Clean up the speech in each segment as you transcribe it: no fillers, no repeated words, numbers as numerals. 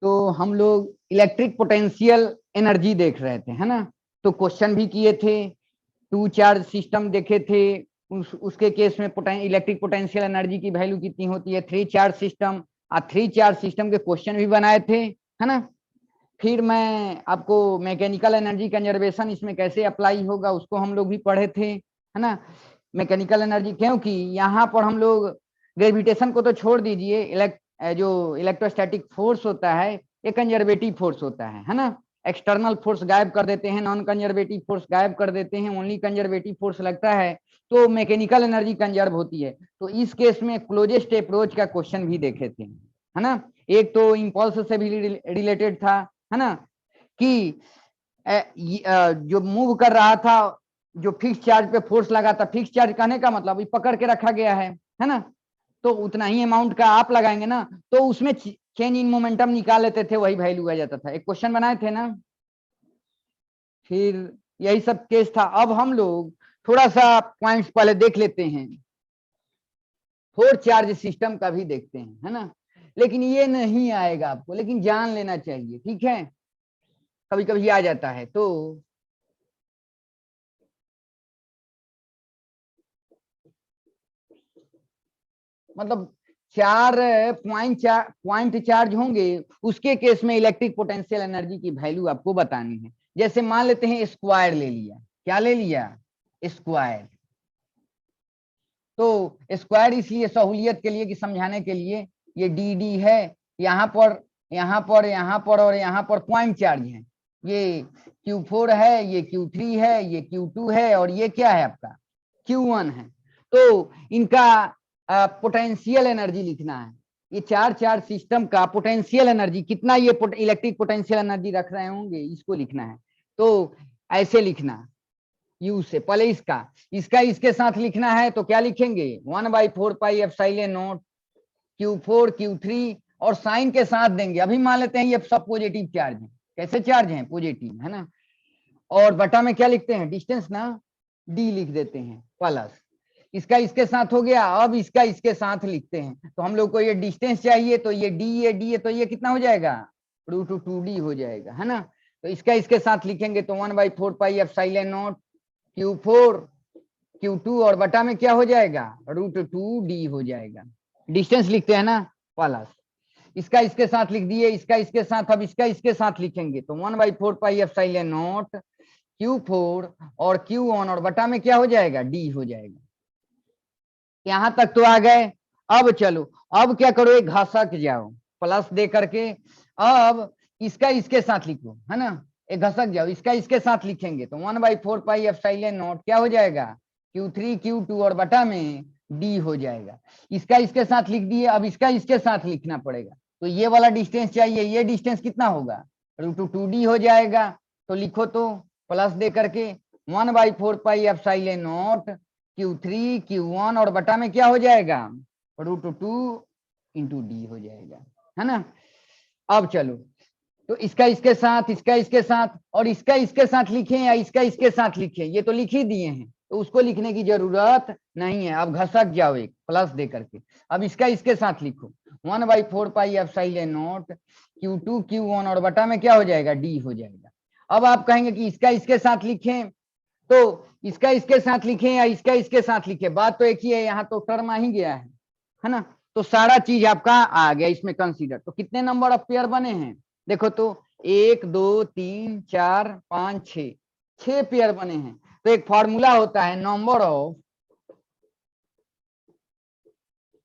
तो हम लोग इलेक्ट्रिक पोटेंशियल एनर्जी देख रहे थे, है ना। तो क्वेश्चन भी किए थे, टू चार्ज सिस्टम देखे थे, उसके केस में इलेक्ट्रिक पोटेंशियल एनर्जी की वैल्यू कितनी होती है। Three charge system, three charge system के क्वेश्चन भी बनाए थे, है ना। फिर मैं आपको मैकेनिकल एनर्जी कंजर्वेशन इसमें कैसे अप्लाई होगा उसको हम लोग भी पढ़े थे, है ना। मैकेनिकल एनर्जी, क्योंकि यहाँ पर हम लोग ग्रेविटेशन को तो छोड़ दीजिए, जो इलेक्ट्रोस्टैटिक फोर्स होता है ये कंजर्वेटिव फोर्स होता है ना। एक्सटर्नल फोर्स गायब कर देते हैं, नॉन कंजर्वेटिव फोर्स गायब कर देते हैं, ओनली कंजर्वेटिव फोर्स लगता है, तो मैकेनिकल एनर्जी कंजर्व होती है। तो इस केस में क्लोजेस्ट अप्रोच का क्वेश्चन भी देखे थे, है ना। एक तो इम्पल्स से भी रिलेटेड था, है ना, कि जो मूव कर रहा था, जो फिक्स चार्ज पे फोर्स लगा था, फिक्स चार्ज कहने का मतलब पकड़ के रखा गया है ना। तो उतना ही अमाउंट का आप लगाएंगे ना, तो उसमें चेंज इन मोमेंटम निकाल लेते थे, वही वैल्यू आ जाता था। एक क्वेश्चन बनाए थे ना। फिर यही सब केस था। अब हम लोग थोड़ा सा पॉइंट्स पहले देख लेते हैं, फोर चार्ज सिस्टम का भी देखते हैं, है ना। लेकिन ये नहीं आएगा आपको, लेकिन जान लेना चाहिए, ठीक है, कभी कभी आ जाता है। तो मतलब चार पॉइंट चार्ज होंगे, उसके केस में इलेक्ट्रिक पोटेंशियल एनर्जी की वैल्यू आपको बतानी है। जैसे मान लेते हैं स्क्वायर ले लिया, क्या ले लिया, स्क्वायर। तो स्क्वायर इसलिए सहूलियत के लिए कि समझाने के लिए, ये डी डी है, यहाँ पर यहाँ पर यहाँ पर और यहाँ पर पॉइंट चार्ज है। ये Q4 है, ये Q3 है, ये Q2 है, और ये क्या है आपका Q1 है। तो इनका पोटेंशियल एनर्जी लिखना है। ये चार चार सिस्टम का पोटेंशियल एनर्जी कितना, ये इलेक्ट्रिक पोटेंशियल एनर्जी रख रहे होंगे, इसको लिखना है। तो ऐसे लिखना, यू से पहले इसका इसका इसके साथ लिखना है, तो क्या लिखेंगे, 1/4πε0 Q4 Q3, और साइन के साथ देंगे। अभी मान लेते हैं ये सब पॉजिटिव चार्ज है, कैसे चार्ज है, पॉजिटिव, है ना। और बटा में क्या लिखते हैं, डिस्टेंस ना, डी लिख देते हैं प्लस, इसका इसके साथ हो गया। अब इसका इसके साथ लिखते हैं, तो हम लोग को ये डिस्टेंस चाहिए, तो ये डी है, तो ये कितना हो जाएगा, √2d हो जाएगा, है ना। तो इसका इसके साथ लिखेंगे, तो 1/4πε0 Q4 Q2, और बटा में क्या हो जाएगा, √2d हो जाएगा। डिस्टेंस लिखते हैं ना प्लस, इसका इसके साथ लिख दिए, इसका इसके साथ, अब इसका इसके साथ लिखेंगे, तो 1/4πε0 Q4 और Q1, और बटा में क्या हो जाएगा, डी हो जाएगा। यहां तक तो आ गए। अब चलो, अब क्या करो, एक घसक जाओ प्लस दे करके, अब इसका इसके साथ लिखो, है ना। एक घसक जाओ, इसका इसके साथ लिखेंगे, तो 1/4πε0 क्या हो जाएगा, Q3 Q2, और बटा में डी हो जाएगा। इसका इसके साथ लिख दिए, अब इसका इसके साथ लिखना पड़ेगा। तो ये वाला डिस्टेंस चाहिए, ये डिस्टेंस कितना होगा, √2d हो जाएगा। तो लिखो तो प्लस दे करके 1/4πε0 Q3 Q1, और बटा में क्या हो जाएगा, √2 × d हो जाएगा, है ना। अब चलो, तो इसका इसके साथ, इसका इसके साथ, और इसका इसके साथ लिखें या इसका इसके साथ लिखें, ये तो लिख ही दिए हैं, तो उसको लिखने की जरूरत नहीं है। अब घसक जाओ एक प्लस दे करके, अब इसका इसके साथ लिखो, 1/4πε0 Q2 Q1, और बटा में क्या हो जाएगा, डी हो जाएगा। अब आप कहेंगे कि इसका इसके साथ लिखें, तो इसका इसके साथ लिखें या इसका इसके साथ लिखें, बात तो एक ही है, यहाँ तो टर्म आ ही गया है ना। तो सारा चीज आपका आ गया इसमें कंसीडर। तो कितने नंबर ऑफ पेयर बने हैं, देखो तो 1 2 3 4 5 6, 6 पेयर बने हैं। तो एक फॉर्मूला होता है नंबर ऑफ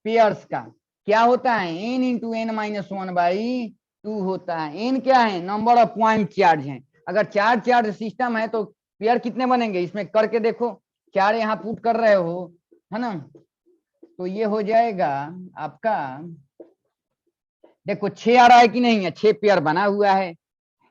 पेयर्स का, क्या होता है, n × n-1/2 होता है। n क्या है, नंबर ऑफ पॉइंट चार्ज है। अगर चार चार्ज सिस्टम है तो पेयर कितने बनेंगे, इसमें करके देखो, चार यहाँ पुट कर रहे हो, है ना। तो ये हो जाएगा आपका, देखो 6 आ रहा है कि नहीं है, 6 पेयर बना हुआ है,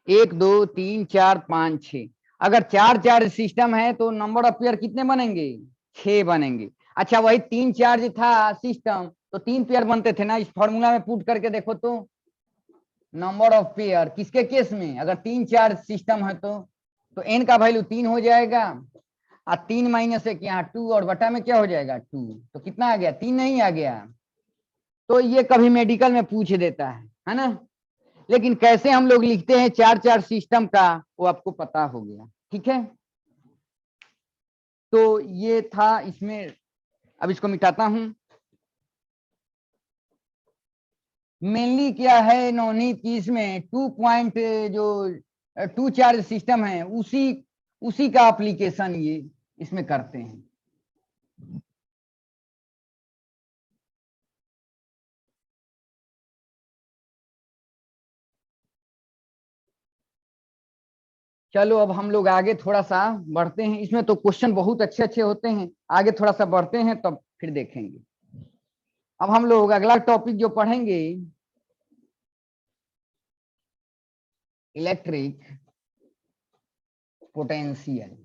1 2 3 4 5 6। अगर चार चार्ज सिस्टम है तो नंबर ऑफ पेयर कितने बनेंगे, 6 बनेंगे। अच्छा, वही 3 चार्ज था सिस्टम तो 3 पेयर बनते थे ना। इस फॉर्मूला में पुट करके देखो तो नंबर ऑफ पेयर किसके केस में, अगर 3 चार्ज सिस्टम है तो n का वैल्यू 3 हो जाएगा, और 3 - 1 यहाँ 2, और बटा में क्या हो जाएगा 2। तो कितना आ गया, 3 नहीं आ गया। तो ये कभी मेडिकल में पूछ देता है ना। लेकिन कैसे हम लोग लिखते हैं चार चार्ज सिस्टम का वो आपको पता हो गया, ठीक है। तो ये था इसमें, अब इसको मिटाता हूं। मेनली क्या है नवनीत की इसमें 2 पॉइंट जो 2 चार्ज सिस्टम है उसी उसी का एप्लीकेशन ये इसमें करते हैं। चलो अब हम लोग आगे थोड़ा सा बढ़ते हैं, इसमें तो क्वेश्चन बहुत अच्छे अच्छे होते हैं, आगे थोड़ा सा बढ़ते हैं तब फिर देखेंगे। अब हम लोग अगला टॉपिक जो पढ़ेंगे इलेक्ट्रिक पोटेंशियल।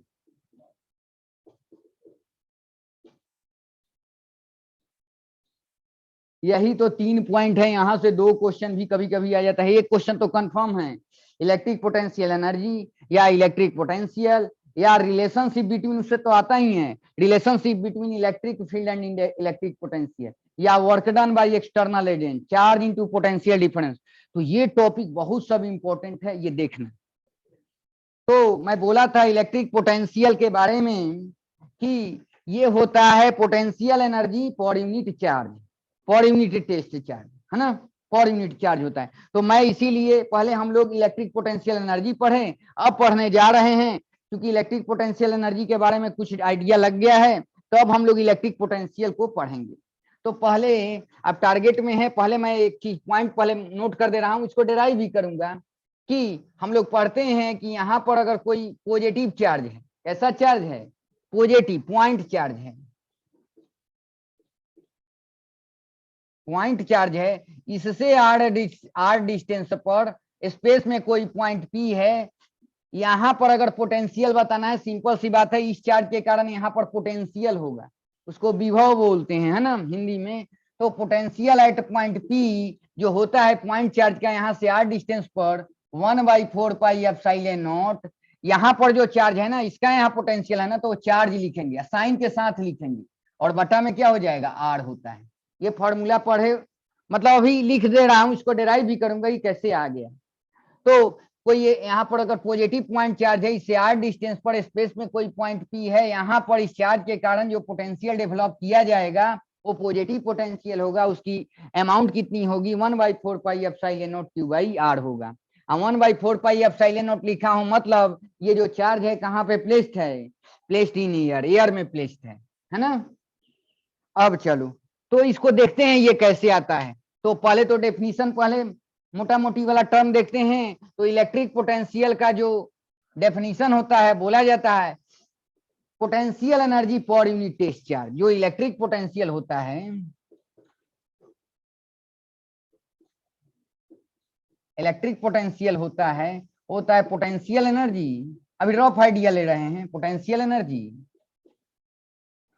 यही तो 3 पॉइंट है, यहां से 2 क्वेश्चन भी कभी कभी आ जाता है। एक क्वेश्चन तो कंफर्म है, इलेक्ट्रिक पोटेंशियल एनर्जी या इलेक्ट्रिक पोटेंशियल या रिलेशनशिप बिटवीन, उससे तो आता ही है relationship between electric field and electric potential, या work done by external agent, charge into potential difference. तो ये टॉपिक बहुत सब इंपॉर्टेंट है, ये देखना। तो मैं बोला था इलेक्ट्रिक पोटेंशियल के बारे में कि ये होता है potential energy per unit charge, per unit test charge, है ना, पर यूनिट चार्ज होता है। तो मैं इसीलिए पहले हम लोग इलेक्ट्रिक पोटेंशियल एनर्जी पढ़े, अब पढ़ने जा रहे हैं क्योंकि इलेक्ट्रिक पोटेंशियल एनर्जी के बारे में कुछ आइडिया लग गया है, तो अब हम लोग इलेक्ट्रिक पोटेंशियल को पढ़ेंगे। तो पहले अब टारगेट में है, पहले मैं एक चीज पॉइंट पहले नोट कर दे रहा हूं, इसको डिराइव भी करूंगा कि हम लोग पढ़ते हैं कि यहाँ पर अगर कोई पॉजिटिव चार्ज है, कैसा चार्ज है, पॉजिटिव पॉइंट चार्ज है, पॉइंट चार्ज है, इससे आर डिस्टेंस पर स्पेस में कोई पॉइंट पी है, यहाँ पर अगर पोटेंशियल बताना है, सिंपल सी बात है, इस चार्ज के कारण यहाँ पर पोटेंशियल होगा, उसको विभव बोलते हैं, है ना हिंदी में। तो पोटेंशियल एट पॉइंट पी जो होता है पॉइंट चार्ज का, यहाँ से आर डिस्टेंस पर 1/4 पाई एप्सिलॉन नॉट, यहाँ पर जो चार्ज है ना इसका यहाँ पोटेंशियल है ना, तो चार्ज लिखेंगे, साइन के साथ लिखेंगे, और बटा में क्या हो जाएगा, आर होता है। ये फॉर्मूला पढ़े, मतलब अभी लिख दे रहा हूं, इसको डिराइव भी करूंगा कि कैसे आ गया। तो कोई यहाँ पर अगर पॉजिटिव पॉइंट चार्ज है, इससे आर डिस्टेंस पर स्पेस में कोई पॉइंट पी है, यहाँ पर इस चार्ज के कारण जो पोटेंशियल डेवलप किया जाएगा वो पॉजिटिव पोटेंशियल होगा, उसकी अमाउंट कितनी होगी, 1/4 pi epsilon naught q by r होगा। 1/4 पाई एप्सिलॉन नॉट लिखा हूं, मतलब ये जो चार्ज है कहाँ पे प्लेस्ड है, प्लेस्ड इन एयर, एयर में प्लेस्ड है ना। अब चलो तो इसको देखते हैं ये कैसे आता है। तो पहले तो डेफिनेशन, पहले मोटा मोटी वाला टर्म देखते हैं। तो इलेक्ट्रिक पोटेंशियल का जो डेफिनेशन होता है, बोला जाता है potential energy per unit test charge. जो इलेक्ट्रिक पोटेंशियल होता है, इलेक्ट्रिक पोटेंशियल होता है पोटेंशियल एनर्जी, अभी रफ आइडिया ले रहे हैं, potential energy,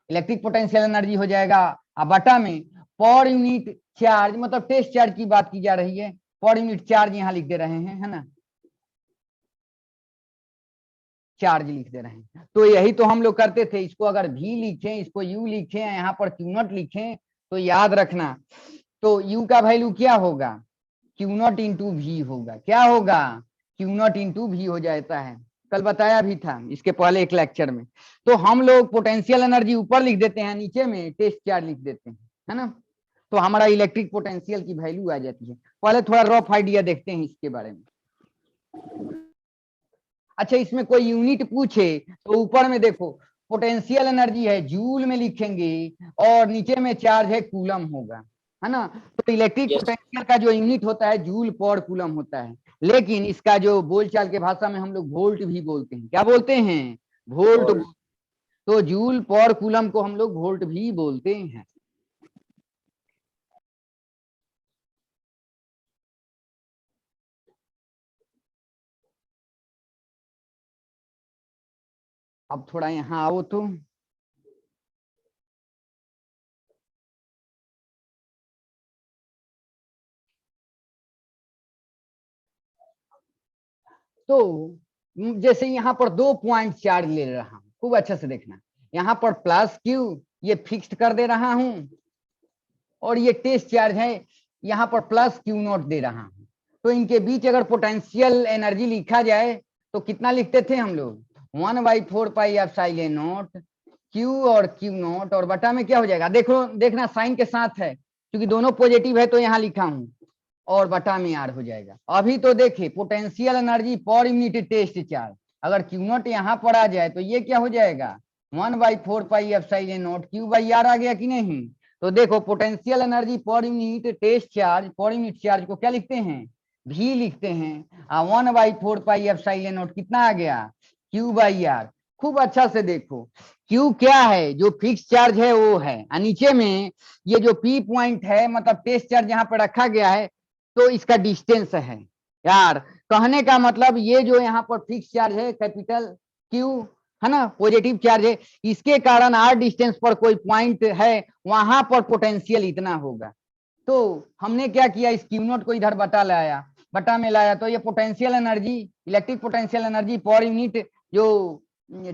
electric potential energy हो जाएगा बटा में पर यूनिट चार्ज, मतलब टेस्ट चार्ज की बात की जा रही है, पर यूनिट चार्ज यहाँ लिख दे रहे हैं, है ना, चार्ज लिख दे रहे हैं। तो यही तो हम लोग करते थे, इसको अगर भी लिखें, इसको यू लिखें, यहाँ पर क्यू नॉट लिखें, तो याद रखना, तो यू का वैल्यू क्या होगा, क्यू नॉट इंटू भी होगा, क्या होगा, क्यू नॉट इंटू भी हो जाता है, कल बताया भी था इसके पहले एक लेक्चर में। तो हम लोग पोटेंशियल एनर्जी ऊपर लिख देते हैं, नीचे में टेस्ट चार्ज लिख देते हैं, है ना। तो हमारा इलेक्ट्रिक पोटेंशियल की वैल्यू आ जाती है। पहले थोड़ा रफ आइडिया देखते हैं इसके बारे में। अच्छा, इसमें कोई यूनिट पूछे तो ऊपर में देखो पोटेंशियल एनर्जी है जूल में लिखेंगे, और नीचे में चार्ज है कूलम होगा, है ना। तो इलेक्ट्रिक पोटेंशियल का जो यूनिट होता है जूल पर कूलम होता है, लेकिन इसका जो बोलचाल के भाषा में हम लोग वोल्ट भी बोलते हैं, क्या बोलते हैं, वोल्ट। तो जूल पर कूलम को हम लोग वोल्ट भी बोलते हैं। अब थोड़ा यहाँ आओ तो जैसे यहाँ पर 2 पॉइंट चार्ज ले रहा हूं, खूब अच्छे से देखना, यहाँ पर प्लस क्यू ये फिक्स्ड कर दे रहा हूं, और ये टेस्ट चार्ज है यहाँ पर प्लस क्यू नॉट दे रहा हूं। तो इनके बीच अगर पोटेंशियल एनर्जी लिखा जाए तो कितना लिखते थे हम लोग, 1/4πε0 क्यू और क्यू नॉट, और बटा में क्या हो जाएगा, देखो देखना साइन के साथ है क्योंकि दोनों पॉजिटिव है तो यहाँ लिखा हूं, और बटा में आर हो जाएगा। अभी तो देखिए potential energy per unit test charge, अगर क्यू नॉट यहाँ पर आ जाए तो ये क्या हो जाएगा, 1/4πε0 क्यू बाई आर आ गया कि नहीं। तो देखो potential energy per unit test charge, per unit charge को क्या लिखते हैं, भी लिखते हैं, 1/4πε0 कितना आ गया, क्यू बाई आर। खूब अच्छा से देखो क्यू क्या है, जो फिक्स चार्ज है वो है, और नीचे में ये जो पी पॉइंट है मतलब टेस्ट चार्ज यहाँ पे रखा गया है तो इसका डिस्टेंस है। यार कहने का मतलब ये जो यहाँ पर फिक्स चार्ज है कैपिटल क्यू है ना, पॉजिटिव चार्ज है, इसके कारण आर डिस्टेंस पर कोई पॉइंट है वहां पर पोटेंशियल इतना होगा। तो हमने क्या किया, इस क्यू नॉट को इधर बटा में लाया, तो ये potential energy, electric potential energy per unit जो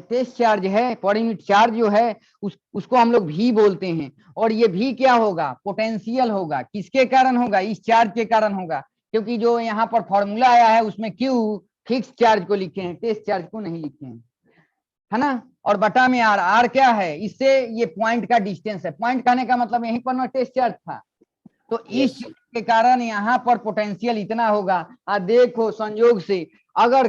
टेस्ट चार्ज है, पर यूनिट चार्ज जो है उसको हम लोग भी बोलते हैं। और ये भी क्या होगा, पोटेंशियल होगा, किसके कारण होगा, इस चार्ज के कारण होगा, क्योंकि जो यहाँ पर फॉर्मूला आया है उसमें क्यू फिक्स चार्ज को लिखे हैं, टेस्ट चार्ज को नहीं लिखे हैं, है ना। और बटा में आर, आर क्या है, इससे ये पॉइंट का डिस्टेंस है, पॉइंट कहने का मतलब यहीं पर ना टेस्ट चार्ज था, तो इस के कारण यहाँ पर पोटेंशियल इतना होगा। देखो संयोग से अगर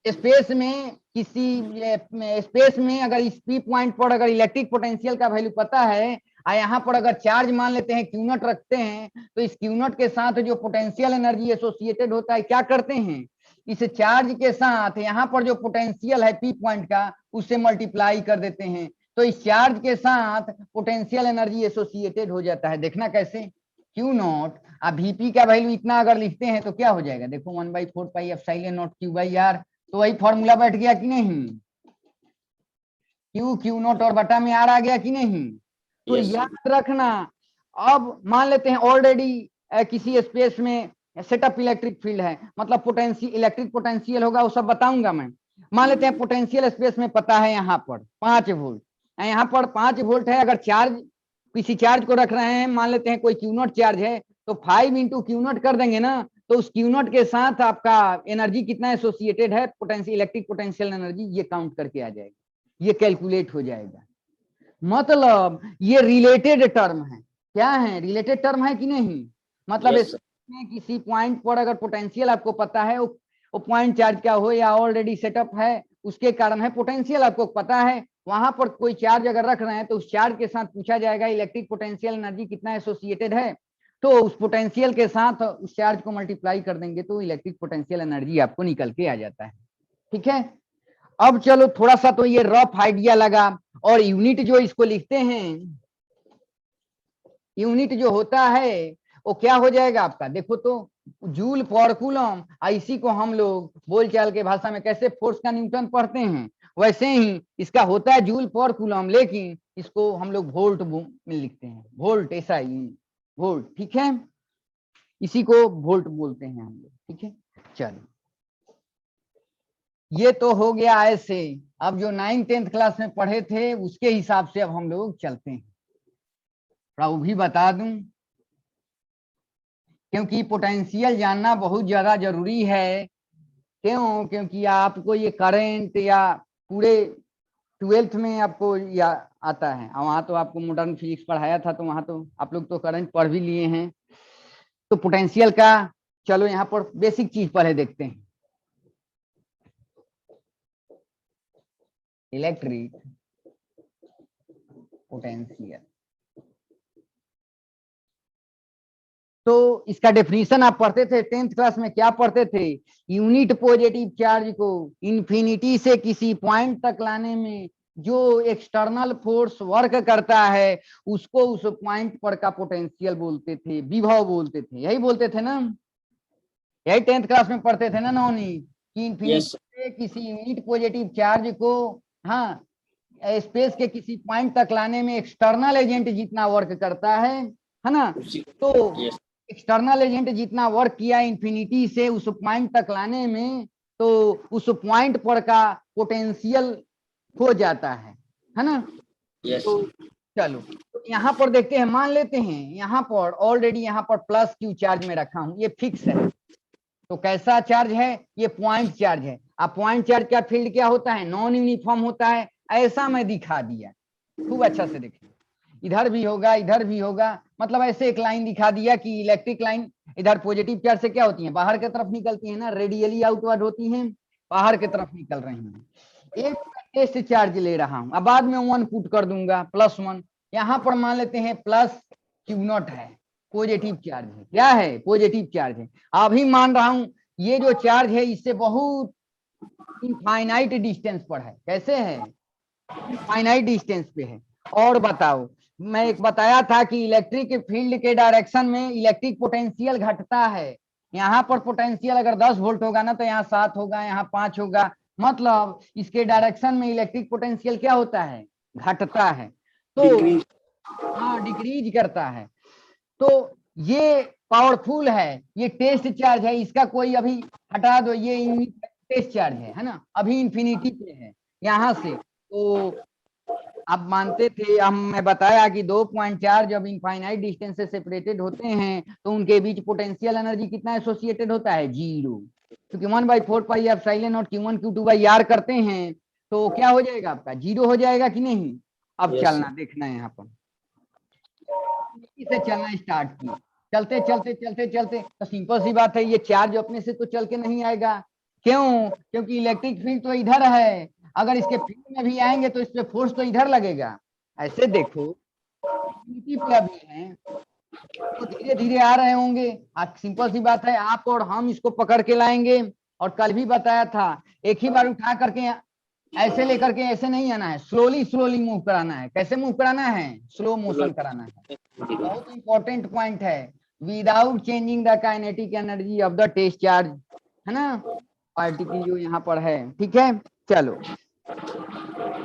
स्पेस में स्पेस में अगर इस पी पॉइंट पर अगर इलेक्ट्रिक पोटेंशियल का वैल्यू पता है, और यहाँ पर अगर चार्ज मान लेते हैं क्यू नॉट रखते हैं, तो इस क्यू नॉट के साथ जो पोटेंशियल एनर्जी एसोसिएटेड होता है क्या करते हैं, इस चार्ज के साथ यहाँ पर जो पोटेंशियल है पी पॉइंट का उससे मल्टीप्लाई कर देते हैं, तो इस चार्ज के साथ पोटेंशियल एनर्जी एसोसिएटेड हो जाता है। देखना कैसे, क्यू नॉट अब वीपी का वैल्यू इतना अगर लिखते हैं तो क्या हो जाएगा, देखो 1/4πε0 क्यू बाई आर, तो वही फॉर्मूला बैठ गया कि नहीं, क्यू नॉट और बटा में आर आ गया कि नहीं। तो याद रखना, अब मान लेते हैं ऑलरेडी किसी स्पेस में सेटअप इलेक्ट्रिक फील्ड है, मतलब पोटेंशियल इलेक्ट्रिक पोटेंशियल होगा वो सब बताऊंगा मैं। मान लेते हैं पोटेंशियल स्पेस में पता है यहाँ पर 5 वोल्ट, यहाँ पर 5 वोल्ट है, अगर चार्ज किसी चार्ज को रख रहे हैं, मान लेते हैं कोई क्यू नॉट चार्ज है, तो 5 इंटू क्यू नॉट कर देंगे ना, तो उस क्यू नॉट के साथ आपका एनर्जी कितना एसोसिएटेड है, पोटेंशियल इलेक्ट्रिक पोटेंशियल एनर्जी, ये काउंट करके आ जाएगा, ये कैलकुलेट हो जाएगा। मतलब ये रिलेटेड टर्म है, क्या है, रिलेटेड टर्म है कि नहीं, मतलब इसमें किसी पॉइंट पर अगर पोटेंशियल आपको पता है, वो पॉइंट चार्ज का हो या ऑलरेडी सेटअप है उसके कारण है, पोटेंशियल आपको पता है, वहां पर कोई चार्ज अगर रख रहे हैं तो उस चार्ज के साथ पूछा जाएगा इलेक्ट्रिक पोटेंशियल एनर्जी कितना एसोसिएटेड है, तो उस पोटेंशियल के साथ उस चार्ज को मल्टीप्लाई कर देंगे तो इलेक्ट्रिक पोटेंशियल एनर्जी आपको निकल के आ जाता है। ठीक है, अब चलो थोड़ा सा तो ये रफ आइडिया लगा, और यूनिट जो इसको लिखते हैं, यूनिट जो होता है वो क्या हो जाएगा आपका, देखो तो जूल पर कूलम, इसी को हम लोग बोलचाल के भाषा में कैसे फोर्स का न्यूटन पढ़ते हैं वैसे ही इसका होता है जूल पर कूलम, लेकिन इसको हम लोग वोल्ट में लिखते हैं, वोल्ट ऐसा यूनिट, वोल्ट, ठीक है, इसी को वोल्ट बोलते हैं हम लोग। ठीक है, चलो ये तो हो गया ऐसे। अब जो 9th 10th क्लास में पढ़े थे उसके हिसाब से अब हम लोग चलते हैं, थोड़ा वो भी बता दूं, क्योंकि पोटेंशियल जानना बहुत ज्यादा जरूरी है। क्यों, क्योंकि आपको ये करंट या पूरे 12th में आपको या आता है, और वहां तो आपको मॉडर्न फिजिक्स पढ़ाया था, तो वहां तो आप लोग तो करंट पढ़ भी लिए हैं, तो पोटेंशियल का चलो यहाँ पर बेसिक चीज पहले देखते हैं, इलेक्ट्रिक पोटेंशियल। तो इसका डेफिनेशन आप पढ़ते थे 10th क्लास में, क्या पढ़ते थे, यूनिट पॉजिटिव चार्ज को इन्फिनिटी से किसी पॉइंट तक लाने में जो एक्सटर्नल फोर्स वर्क करता है उसको उस पॉइंट पर का पोटेंशियल बोलते थे, विभव बोलते थे, यही बोलते थे ना, यही 10th क्लास में पढ़ते थे ना नौनी, कि इन्फिनिटी से किसी यूनिट पॉजिटिव चार्ज को, हाँ, स्पेस के किसी पॉइंट तक लाने में एक्सटर्नल एजेंट जितना वर्क करता है ना, तो एक्सटर्नल एजेंट जितना वर्क किया इन्फिनिटी से उस पॉइंट तक लाने में, तो उस पॉइंट पर का पोटेंशियल हो जाता है ना। तो चलो तो यहाँ पर देखते हैं, मान लेते हैं यहाँ पर ऑलरेडी यहाँ पर प्लस क्यू चार्ज में रखा हूं, ये फिक्स है, तो कैसा चार्ज है, ये पॉइंट चार्ज है। अब पॉइंट चार्ज का फील्ड क्या होता है, नॉन यूनिफॉर्म होता है, ऐसा मैं दिखा दिया, खूब अच्छा से देखिए, इधर भी होगा इधर भी होगा, मतलब ऐसे एक लाइन दिखा दिया कि इलेक्ट्रिक लाइन इधर पॉजिटिव चार्ज से क्या होती है, बाहर की तरफ निकलती है ना, रेडियली आउटवर्ड होती हैं, बाहर की तरफ निकल रही हैं। एक टेस्ट चार्ज ले रहा हूं, अब बाद में 1 पुट कर दूंगा, +1, यहां पर मान लेते हैं प्लस Q0 है, पॉजिटिव चार्ज है, क्या है, पॉजिटिव चार्ज है। अभी मान रहा हूं ये जो चार्ज है इससे बहुत इनफाइनाइट डिस्टेंस पर है, कैसे है, इनफाइनाइट डिस्टेंस पे है। और बताओ, मैं एक बताया था कि इलेक्ट्रिक फील्ड के डायरेक्शन में इलेक्ट्रिक पोटेंशियल घटता है, यहाँ पर पोटेंशियल अगर 10 वोल्ट होगा ना तो यहाँ 7 होगा, यहाँ 5 होगा, मतलब इसके डायरेक्शन में इलेक्ट्रिक पोटेंशियल क्या होता है, घटता है, तो हाँ डिक्रीज करता है। तो ये पावरफुल है, ये टेस्ट चार्ज है, इसका कोई अभी हटा दो, ये टेस्ट चार्ज है ना, अभी इंफिनिटी पे है यहां से। तो आप मानते थे, हम मैं बताया कि 2 पॉइंट चार्ज जब इनफाइनाइट डिस्टेंस से सेपरेटेड होते हैं तो उनके बीच पोटेंशियल एनर्जी कितना एसोसिएटेड होता है, 0, क्योंकि 1/4πε0 Q1 Q2/r करते हैं तो क्या हो जाएगा आपका, 0 हो जाएगा कि नहीं। अब चलना देखना है यहाँ पर, इसे चलना स्टार्ट किए, चलते चलते चलते चलते, तो सिंपल सी बात है, ये चार्ज अपने से तो चल के नहीं आएगा, क्यों, क्योंकि इलेक्ट्रिक फील्ड तो इधर है, अगर इसके फील्ड में भी आएंगे तो इस पे फोर्स तो इधर लगेगा। ऐसे देखो पे अभी है तो धीरे धीरे आ रहे होंगे, सिंपल सी बात है, आप और हम इसको पकड़ के लाएंगे, और कल भी बताया था एक ही बार उठा करके ऐसे लेकर के ऐसे नहीं आना है, स्लोली स्लोली मूव कराना है, कैसे मूव कराना है, स्लो मोशन कराना है, बहुत इंपॉर्टेंट पॉइंट है, without changing the kinetic energy of the test charge, है ना, पार्टिकल जो यहाँ पर है, ठीक है। चलो,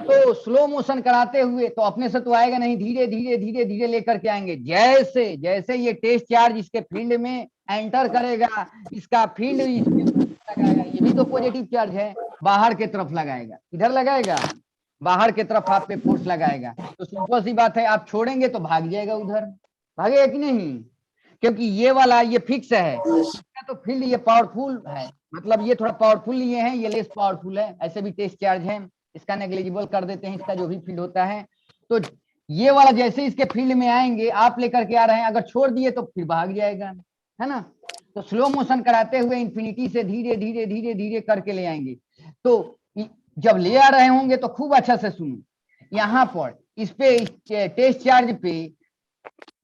तो स्लो मोशन कराते हुए तो अपने से तो आएगा नहीं, धीरे धीरे धीरे धीरे लेकर के आएंगे, जैसे जैसे ये टेस्ट चार्ज इसके फील्ड में एंटर करेगा, इसका फील्ड इसमें लगाएगा, ये भी तो पॉजिटिव चार्ज है, बाहर की तरफ लगाएगा, इधर लगाएगा, बाहर की तरफ आप पे फोर्स लगाएगा, तो सिंपल सी बात है, आप छोड़ेंगे तो भाग जाएगा उधर, भागेगा कि नहीं, क्योंकि ये वाला ये फिक्स है, इसका तो फील्ड ये पावरफुल है, मतलब ये थोड़ा पावरफुल ये है, ये लेस पावरफुल है, ऐसे भी टेस्ट चार्ज है, इसका नेग्लिजिबल कर देते हैं, इसका जो भी फील्ड होता है। तो ये वाला जैसे इसके फील्ड में आएंगे, आप लेकर के आ रहे हैं, अगर छोड़ दिए तो फिर भाग जाएगा, है ना। तो स्लो मोशन कराते हुए इंफिनिटी से धीरे धीरे धीरे धीरे करके ले आएंगे। तो जब ले आ रहे होंगे तो खूब अच्छा से सुनो, यहाँ पर इस पे टेस्ट चार्ज पे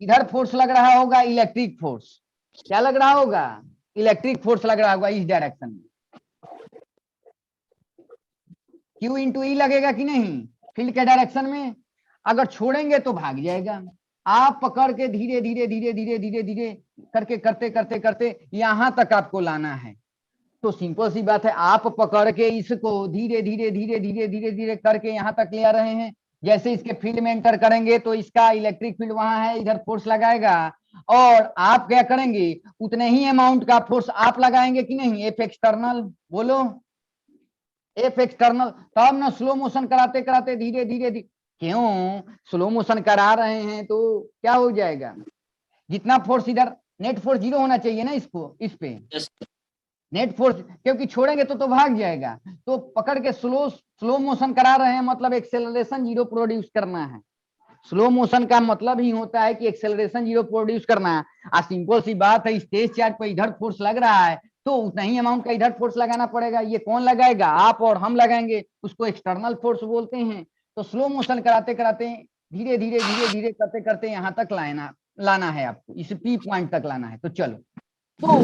इधर फोर्स लग रहा होगा, इलेक्ट्रिक फोर्स, क्या लग रहा होगा, इलेक्ट्रिक फोर्स लग रहा होगा इस डायरेक्शन में, Q इंटू ई लगेगा कि नहीं, फील्ड के डायरेक्शन में, अगर छोड़ेंगे तो भाग जाएगा, आप पकड़ के धीरे धीरे धीरे धीरे धीरे धीरे करके करते करते करते यहां तक आपको लाना है। तो सिंपल सी बात है, आप पकड़ के इसको धीरे धीरे धीरे धीरे धीरे धीरे करके यहाँ तक ले आ रहे हैं, जैसे इसके फील्ड में एंटर करेंगे तो इसका इलेक्ट्रिक फील्ड वहां है, इधर फोर्स लगाएगा, और आप क्या करेंगे, उतने ही अमाउंट का फोर्स आप लगाएंगे कि नहीं, एफ एक्सटर्नल, बोलो एफ एक्सटर्नल, तब ना स्लो मोशन कराते कराते धीरे धीरे क्यों, स्लो मोशन करा रहे हैं तो क्या हो जाएगा, जितना फोर्स इधर, नेट फोर्स 0 होना चाहिए ना इसको, इस पे नेट फोर्स, क्योंकि छोड़ेंगे तो भाग जाएगा, तो पकड़ के स्लो स्लो मोशन करा रहे हैं, मतलब एक्सेलरेशन 0 प्रोड्यूस करना है, स्लो मोशन का मतलब ही होता है कि एक्सेलरेशन 0 प्रोड्यूस करना है। सिंपल सी बात है, स्टेज चार्ज पर इधर फोर्स लग रहा है तो उतना ही अमाउंट का इधर फोर्स लगाना पड़ेगा, ये कौन लगाएगा, आप और हम लगाएंगे, उसको एक्सटर्नल फोर्स बोलते हैं। तो स्लो मोशन कराते कराते धीरे धीरे धीरे धीरे करते करते यहाँ तक लाना है आपको, इस पी पॉइंट तक लाना है। तो चलो, तो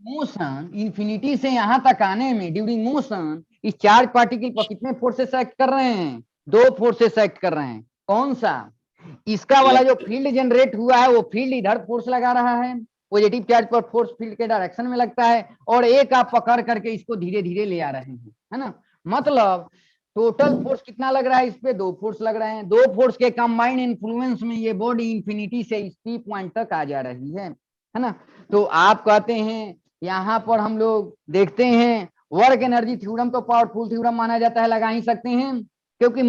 मोशन इंफिनिटी से यहाँ तक आने में ड्यूरिंग मोशन इस चार्ज पार्टिकल पर कितने फोर्सेस एक्ट कर रहे हैं, 2 फोर्सेस एक्ट कर रहे हैं, कौन सा, इसका वाला जो फील्ड जनरेट हुआ है वो फील्ड इधर फोर्स लगा रहा है, पॉजिटिव चार्ज पर फोर्स फील्ड के डायरेक्शन में लगता है, और एक आप पकड़ करके इसको धीरे धीरे ले आ रहे हैं, है ना, मतलब टोटल फोर्स कितना लग रहा है इस पे, 2 फोर्स लग रहे हैं, 2 फोर्स के कंबाइंड इन्फ्लुएंस में ये बॉडी इंफिनिटी से इस पी पॉइंट तक आ जा रही है ना। तो आप कहते हैं, यहाँ पर हम लोग देखते हैं वर्क एनर्जी थ्योरम तो पावरफुल थ्योरम माना जाता है, लगा ही सकते हैं, क्योंकि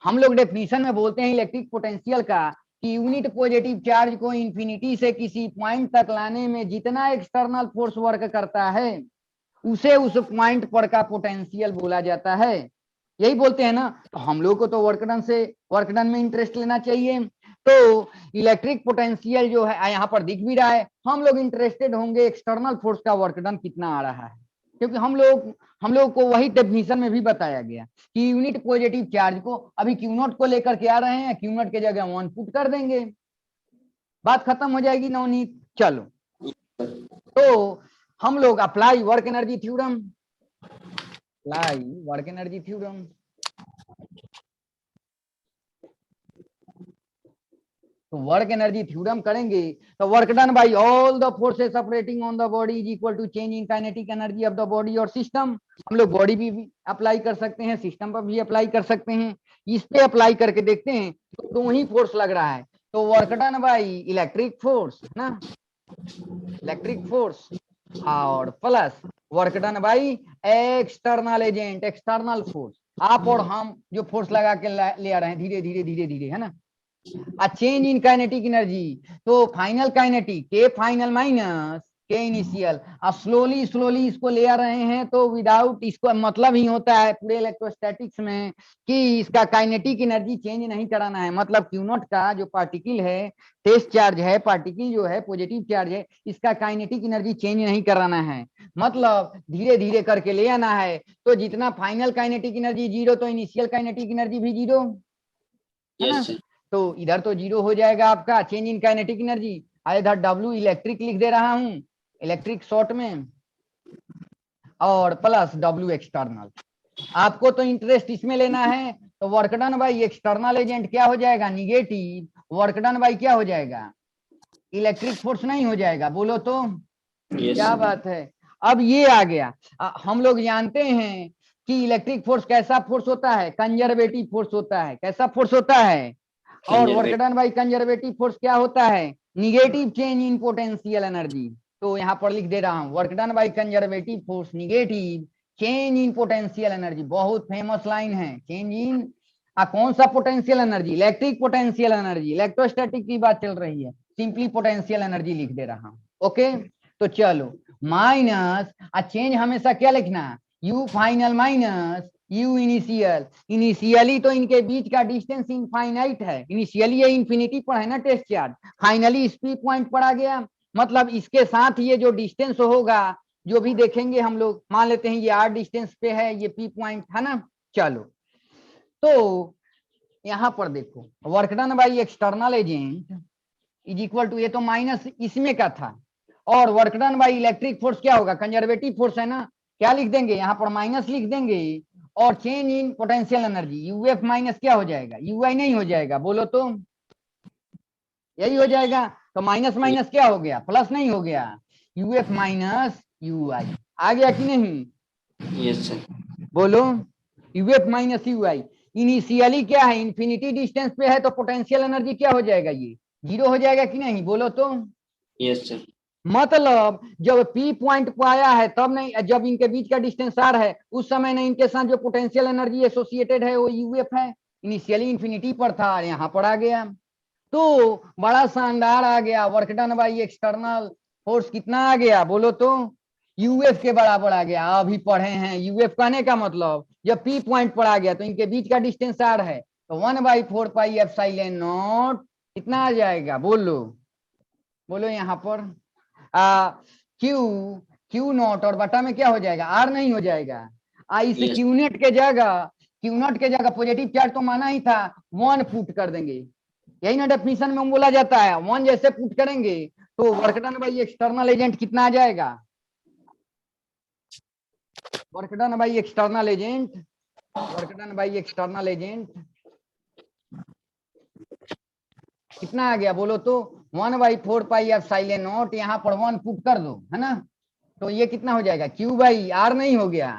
हम लोग डेफिनेशन में बोलते हैं इलेक्ट्रिक पोटेंशियल का कि यूनिट पॉजिटिव चार्ज को इंफिनिटी से किसी पॉइंट तक लाने में जितना एक्सटर्नल फोर्स वर्क करता है उसे उस पॉइंट पर का पोटेंशियल बोला जाता है। यही बोलते हैं ना। तो हम लोग को तो वर्क डन में इंटरेस्ट लेना चाहिए। तो इलेक्ट्रिक पोटेंशियल जो है यहाँ पर दिख भी रहा है, हम लोग इंटरेस्टेड होंगे एक्सटर्नल फोर्स का वर्क डन कितना आ रहा है, क्योंकि हम लोग को वही डेफिनेशन में भी बताया गया कि यूनिट पॉजिटिव चार्ज को अभी क्यू नॉट को लेकर के आ रहे हैं, क्यू नॉट के जगह 1 पुट कर देंगे, बात खत्म हो जाएगी नवनीत। चलो, तो हम लोग अप्लाई वर्क एनर्जी थ्योरम, तो वर्क एनर्जी थ्योरम करेंगे। तो work done by all the forces operating on the body is equal to change in kinetic energy of the body और सिस्टम। हम लोग बॉडी भी अप्लाई कर सकते हैं, सिस्टम पर भी अप्लाई कर सकते हैं। इस पे अप्लाई करके देखते हैं तो दो ही फोर्स लग रहा है। तो work done by electric force ना, इलेक्ट्रिक फोर्स और plus work done by external agent, external force, आप और हम जो फोर्स लगा के ले आ रहे हैं धीरे धीरे धीरे धीरे, है ना। a change in kinetic energy, तो फाइनल काइनेटिक के फाइनल माइनस के इनिशियल, अब स्लोली इसको ले आ रहे हैं। तो विदाउट, इसको मतलब ही होता है पूरे इलेक्ट्रोस्टैटिक्स में कि इसका काइनेटिक एनर्जी चेंज नहीं कराना है। मतलब क्यू नॉट का जो पार्टिकल है, टेस्ट चार्ज है, पार्टिकल जो है पॉजिटिव चार्ज है, इसका काइनेटिक एनर्जी चेंज नहीं कराना है, मतलब धीरे धीरे करके ले आना है। तो जितना फाइनल काइनेटिक एनर्जी जीरो, तो इनिशियल काइनेटिक एनर्जी भी जीरो, है ना। तो इधर तो जीरो हो जाएगा आपका चेंज इन काइनेटिक एनर्जी। इधर डब्ल्यू इलेक्ट्रिक लिख दे रहा हूं, इलेक्ट्रिक शॉर्ट में, और प्लस डब्ल्यू एक्सटर्नल। आपको तो इंटरेस्ट इसमें लेना है। तो work done by external agent क्या हो जाएगा, निगेटिव, वर्क डन बाय क्या हो जाएगा, इलेक्ट्रिक फोर्स नहीं हो जाएगा, बोलो तो। क्या बात है। अब ये आ गया। हम लोग जानते हैं कि इलेक्ट्रिक फोर्स कैसा फोर्स होता है, कंजर्वेटिव फोर्स होता है। कैसा फोर्स होता है, और work done by conservative force क्या होता है, negative change in potential energy. तो यहाँ पर लिख दे रहा हूं, work done by conservative force negative change in potential energy. बहुत फेमस लाइन है, चेंज इन कौन सा potential energy, electric potential energy. Electrostatic की बात चल रही है, सिंपली पोटेंशियल एनर्जी लिख दे रहा हूं। ओके, तो चलो, माइनस चेंज हमेशा क्या लिखना, you final minus you initial. Initially तो इनके बीच का डिस्टेंस इनफाइनाइट है, इनिशियली ये इंफिनिटी पर है ना टेस्ट चार्ज, फाइनली इस पी पॉइंट पर आ गया। मतलब इसके साथ ये जो डिस्टेंस होगा, जो भी देखेंगे हम लोग, मान लेते हैं ये आर डिस्टेंस पे है, ये पी पॉइंट है ना। चलो, तो यहां पर देखो, work done by external agent is equal to, ये तो माइनस इसमें का था, और work done by electric force क्या होगा, कंजर्वेटिव फोर्स है ना, क्या लिख देंगे यहाँ पर, माइनस लिख देंगे, और change in potential energy UF minus क्या हो जाएगा, यूआई नहीं हो जाएगा, बोलो तो। यही हो जाएगा। तो माइनस माइनस क्या हो गया, प्लस नहीं हो गया, यूएफ माइनस यूआई आ गया कि नहीं। Yes sir. बोलो, यूएफ माइनस यूआई। इनिशियली क्या है, इंफिनिटी डिस्टेंस पे है, तो पोटेंशियल एनर्जी क्या हो जाएगा, ये जीरो हो जाएगा कि नहीं, बोलो तो। Yes sir. मतलब जब पी पॉइंट पर आया है तब नहीं, जब इनके बीच का डिस्टेंस आर है उस समय नहीं, इनके साथ जो पोटेंशियल एनर्जी एसोसिएटेड है वो यूएफ है। इनिशियली इंफिनिटी पर था, यहाँ पर आ गया। तो बड़ा शानदार आ गया, work done by external force कितना आ गया, बोलो तो, यूएफ के बराबर आ गया। अभी पढ़े हैं, यूएफ कहने का मतलब जब पी पॉइंट पर आ गया तो इनके बीच का डिस्टेंस आर है, तो 1/4 पाई एप्सिलॉन नॉट कितना आ जाएगा, बोलो बोलो यहाँ पर, क्यू क्यू नॉट, और बटा में क्या हो जाएगा, आर नहीं हो जाएगा। इसे क्यू नेट के जगह, क्यू नॉट के जगह पॉजिटिव चार्ज तो माना ही था, 1 पुट कर देंगे। यही ना डेफिनेशन में बोला जाता है, 1 जैसे पुट करेंगे तो work done by external agent कितना आ जाएगा, work done by external agent, work done by external agent कितना आ गया, बोलो तो, 1/4 पाई एप्सिलॉन नॉट, यहाँ पर 1 पुट कर दो, है ना। तो ये कितना हो जाएगा, क्यू बाई आर नहीं हो गया।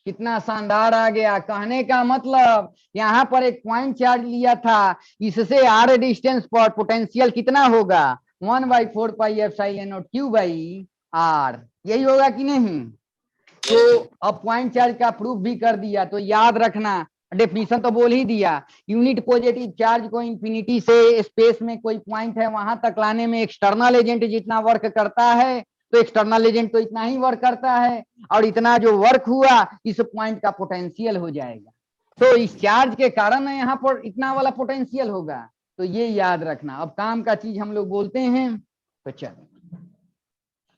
कितना शानदार आ गया। कहने का मतलब यहाँ पर एक पॉइंट चार्ज लिया था, इससे आर डिस्टेंस पर पोटेंशियल कितना होगा, 1/4 pi epsilon naught q by r, यही होगा कि नहीं। तो अब पॉइंट चार्ज का प्रूफ भी कर दिया। तो याद रखना, डेफिनेशन तो बोल ही दिया, यूनिट पॉजिटिव चार्ज को इंफिनिटी से स्पेस में कोई पॉइंट है वहां तक लाने में एक्सटर्नल एजेंट जितना वर्क करता है, तो एक्सटर्नल एजेंट तो इतना ही वर्क करता है, और इतना जो वर्क हुआ इस पॉइंट का पोटेंशियल हो जाएगा। तो इस चार्ज के कारण यहाँ पर इतना वाला पोटेंशियल होगा, तो ये याद रखना। अब काम का चीज हम लोग बोलते हैं, तो चलो,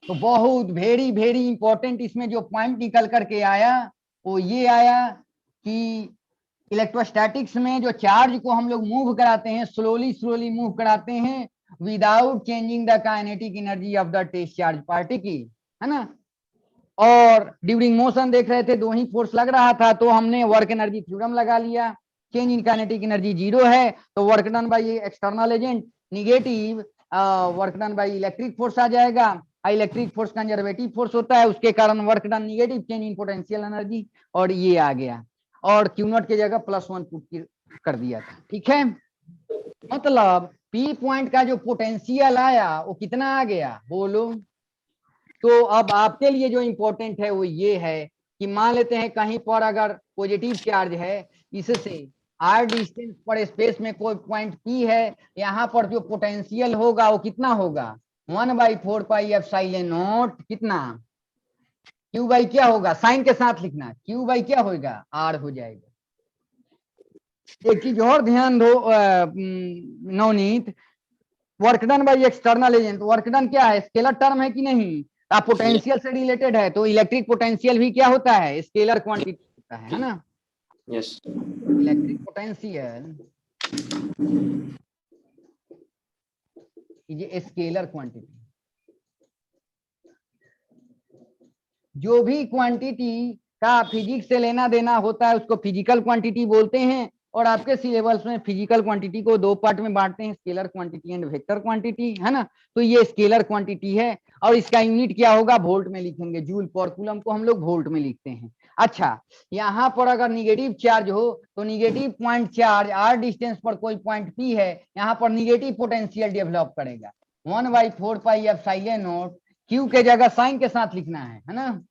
तो बहुत वेरी वेरी इंपॉर्टेंट इसमें जो पॉइंट निकल करके आया वो ये आया कि इलेक्ट्रोस्टैटिक्स में जो चार्ज को हम लोग मूव कराते हैं, स्लोली स्लोली मूव कराते हैं without changing the kinetic energy of the test charge particle, है ना। और ड्यूरिंग मोशन देख रहे थे, दो ही फोर्स लग रहा था, तो हमने वर्क एनर्जी थ्योरम लगा लिया। चेंज इन काइनेटिक एनर्जी 0 है, तो work done by external agent negative, work done by electric force आ जाएगा। इलेक्ट्रिक फोर्स कंजर्वेटिव फोर्स होता है, उसके कारण work done negative, change in potential energy, और ये आ गया। और क्यू नॉट की जगह +1 पुट कर दिया था, ठीक है। मतलब पी पॉइंट का जो पोटेंशियल आया वो कितना आ गया, बोलो। तो अब आपके लिए जो इंपॉर्टेंट है वो ये है कि मान लेते हैं कहीं पर अगर पॉजिटिव चार्ज है, इससे r डिस्टेंस पर स्पेस में कोई पॉइंट P है, यहाँ पर जो पोटेंशियल होगा वो कितना होगा, 1/4πε0 कितना, Q बाई क्या होगा, साइन के साथ लिखना, Q बाई क्या होगा, R हो जाएगा। एक चीज और ध्यान दो Navneet, work done by external agent, work done क्या है, स्केलर टर्म है कि नहीं, पोटेंशियल से रिलेटेड है, तो इलेक्ट्रिक पोटेंशियल भी क्या होता है, स्केलर क्वांटिटी होता है ना। यस इलेक्ट्रिक पोटेंशियल ये स्केलर क्वांटिटी, जो भी क्वांटिटी का फिजिक्स से लेना देना होता है उसको फिजिकल क्वांटिटी बोलते हैं। और आपके सिलेबस में फिजिकल क्वांटिटी को दो पार्ट में बांटते हैं, scalar quantity and vector quantity, है ना। तो ये स्केलर क्वांटिटी है, और इसका यूनिट क्या होगा, वोल्ट में लिखेंगे, जूल पर कूलम को हम लोग वोल्ट में लिखते हैं। अच्छा, यहाँ पर अगर निगेटिव चार्ज हो तो negative point charge r distance पर कोई पॉइंट P है, यहाँ पर निगेटिव पोटेंशियल डेवलप करेगा, 1/4πε0, Q के जगह साइन के साथ लिखना है ना,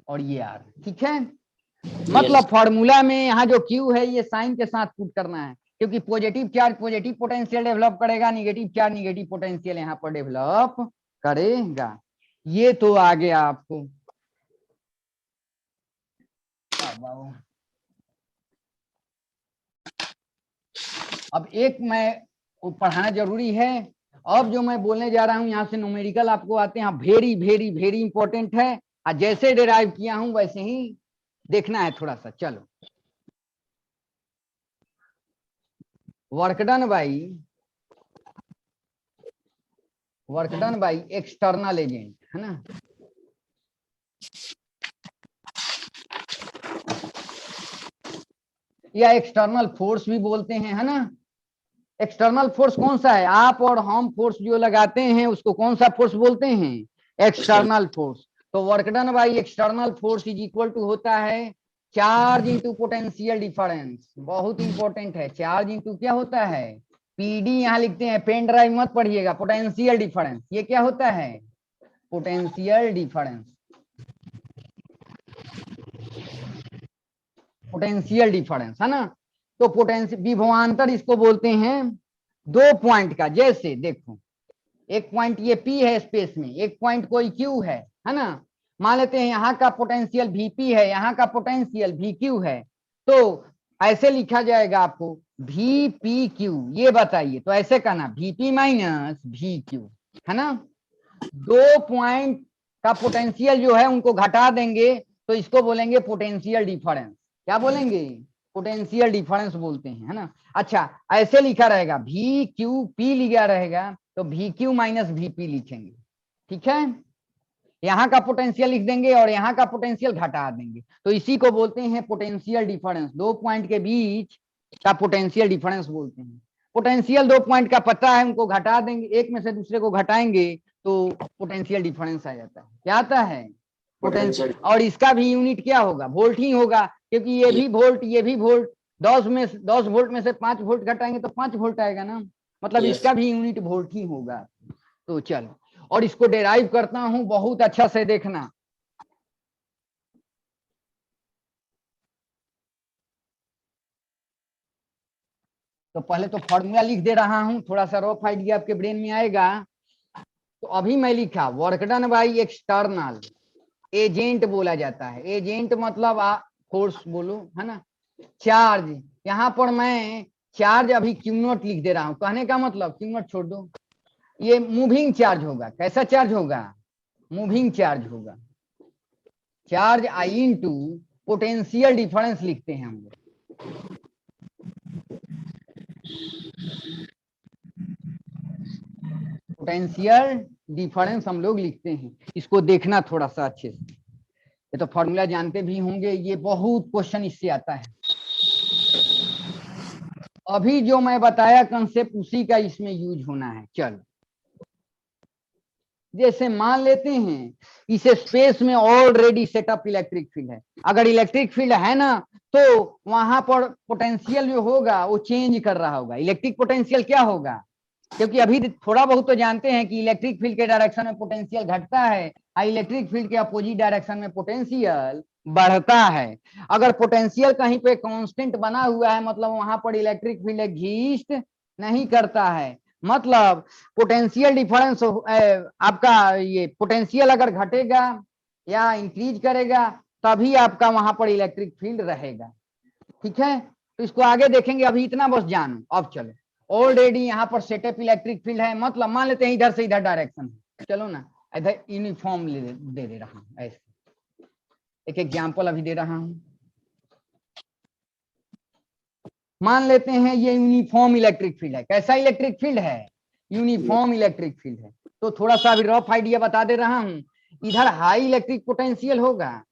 और ये R, ठीक है। मतलब फॉर्मूला में यहाँ जो Q है ये साइन के साथ पुट करना है, क्योंकि positive charge positive potential develop करेगा, निगेटिव चार्ज निगेटिव पोटेंशियल यहाँ पर डेवलप करेगा। ये तो आ गया आपको। अब एक मैं पढ़ाना जरूरी है, अब जो मैं बोलने जा रहा हूं यहाँ से न्यूमेरिकल आपको आते हैं, वेरी वेरी वेरी इंपॉर्टेंट है, और जैसे डिराइव किया हूं वैसे ही देखना है थोड़ा सा। चलो, work done by external agent, है ना। या एक्सटर्नल फोर्स भी बोलते हैं, है ना। एक्सटर्नल फोर्स कौन सा है, आप और हम फोर्स जो लगाते हैं उसको कौन सा फोर्स बोलते हैं, एक्सटर्नल फोर्स। तो work done by external force is equal to होता है चार्ज इंटू पोटेंशियल डिफरेंस। बहुत इंपॉर्टेंट है, चार्ज इंटू क्या होता है, पीडी यहाँ लिखते हैं, पेन ड्राइव मत पढ़िएगा, पोटेंशियल डिफरेंस, ये क्या होता है, पोटेंशियल डिफरेंस, पोटेंशियल डिफरेंस, है ना। तो पोटेंशियल विभवांतर इसको बोलते हैं दो पॉइंट का। जैसे देखो, एक पॉइंट ये P है स्पेस में, एक पॉइंट कोई Q है ना। मान लेते हैं यहाँ का पोटेंशियल Vp है, यहाँ का पोटेंशियल Vq है, तो ऐसे लिखा जाएगा आपको VPQ। ये बताइए, तो ऐसे कहना VP माइनस VQ, है ना। दो पॉइंट का पोटेंशियल जो है उनको घटा देंगे तो इसको बोलेंगे पोटेंशियल डिफरेंस। क्या बोलेंगे, पोटेंशियल डिफरेंस बोलते हैं, है ना। अच्छा, ऐसे लिखा रहेगा VQP लिखा रहेगा, तो VQ माइनस VP लिखेंगे, ठीक है। यहाँ का पोटेंशियल लिख देंगे और यहाँ का पोटेंशियल घटा देंगे, तो इसी को बोलते हैं पोटेंशियल डिफरेंस। दो पॉइंट के बीच का पोटेंशियल डिफरेंस बोलते हैं। पोटेंशियल दो पॉइंट का पता है, उनको घटा देंगे, एक में से दूसरे को घटाएंगे तो पोटेंशियल डिफरेंस आ जाता है। क्या आता है, पोटेंशियल। और इसका भी यूनिट क्या होगा, वोल्ट ही होगा, क्योंकि ये भी वोल्ट ये भी वोल्ट, 10 वोल्ट में से 5 वोल्ट घटाएंगे तो 5 वोल्ट आएगा ना, मतलब इसका भी यूनिट वोल्ट ही होगा। तो चलो, और इसको डेराइव करता हूं, बहुत अच्छा से देखना। तो पहले तो फॉर्मूला लिख दे रहा हूं, थोड़ा सा रफ आइडिया आपके ब्रेन में आएगा। तो अभी मैं लिखा work done by external agent बोला जाता है। एजेंट मतलब फोर्स बोलो, है ना। चार्ज, यहाँ पर मैं चार्ज अभी क्यू नॉट लिख दे रहा हूं, कहने का मतलब क्यू नॉट छोड़ दो, ये मूविंग चार्ज होगा। कैसा चार्ज होगा? मूविंग चार्ज होगा। Charge I into potential difference लिखते हैं हम लोग। पोटेंशियल डिफरेंस हम लोग लिखते हैं। इसको देखना थोड़ा सा अच्छे से, ये तो फॉर्मूला जानते भी होंगे, ये बहुत क्वेश्चन इससे आता है। अभी जो मैं बताया कंसेप्ट उसी का इसमें यूज होना है। चलो, जैसे मान लेते हैं इस स्पेस में ऑलरेडी सेटअप इलेक्ट्रिक फील्ड है। अगर इलेक्ट्रिक फील्ड है ना, तो वहां पर पोटेंशियल जो होगा वो चेंज कर रहा होगा। इलेक्ट्रिक पोटेंशियल क्या होगा? क्योंकि अभी थोड़ा बहुत तो जानते हैं कि इलेक्ट्रिक फील्ड के डायरेक्शन में पोटेंशियल घटता है और इलेक्ट्रिक फील्ड के अपोजिट डायरेक्शन में पोटेंशियल बढ़ता है। अगर पोटेंशियल कहीं पे कांस्टेंट बना हुआ है, मतलब वहां पर इलेक्ट्रिक फील्ड एग्जिस्ट नहीं करता है। मतलब पोटेंशियल डिफरेंस आपका, ये पोटेंशियल अगर घटेगा या इंक्रीज करेगा तभी आपका वहां पर इलेक्ट्रिक फील्ड रहेगा। ठीक है, तो इसको आगे देखेंगे, अभी इतना बस जानो। अब चलो, ऑलरेडी यहाँ पर सेटअप इलेक्ट्रिक फील्ड है, मतलब मान लेते हैं इधर से इधर डायरेक्शन है। चलो ना, इधर यूनिफॉर्म दे रहा हूँ ऐसे। एक एग्जांपल अभी दे रहा हूं। मान लेते हैं ये यूनिफॉर्म इलेक्ट्रिक फील्ड है। कैसा इलेक्ट्रिक फील्ड है? यूनिफॉर्म इलेक्ट्रिक फील्ड है। तो थोड़ा सा अभी रफ आइडिया बता दे रहा हूं। इधर हाई इलेक्ट्रिक पोटेंशियल होगा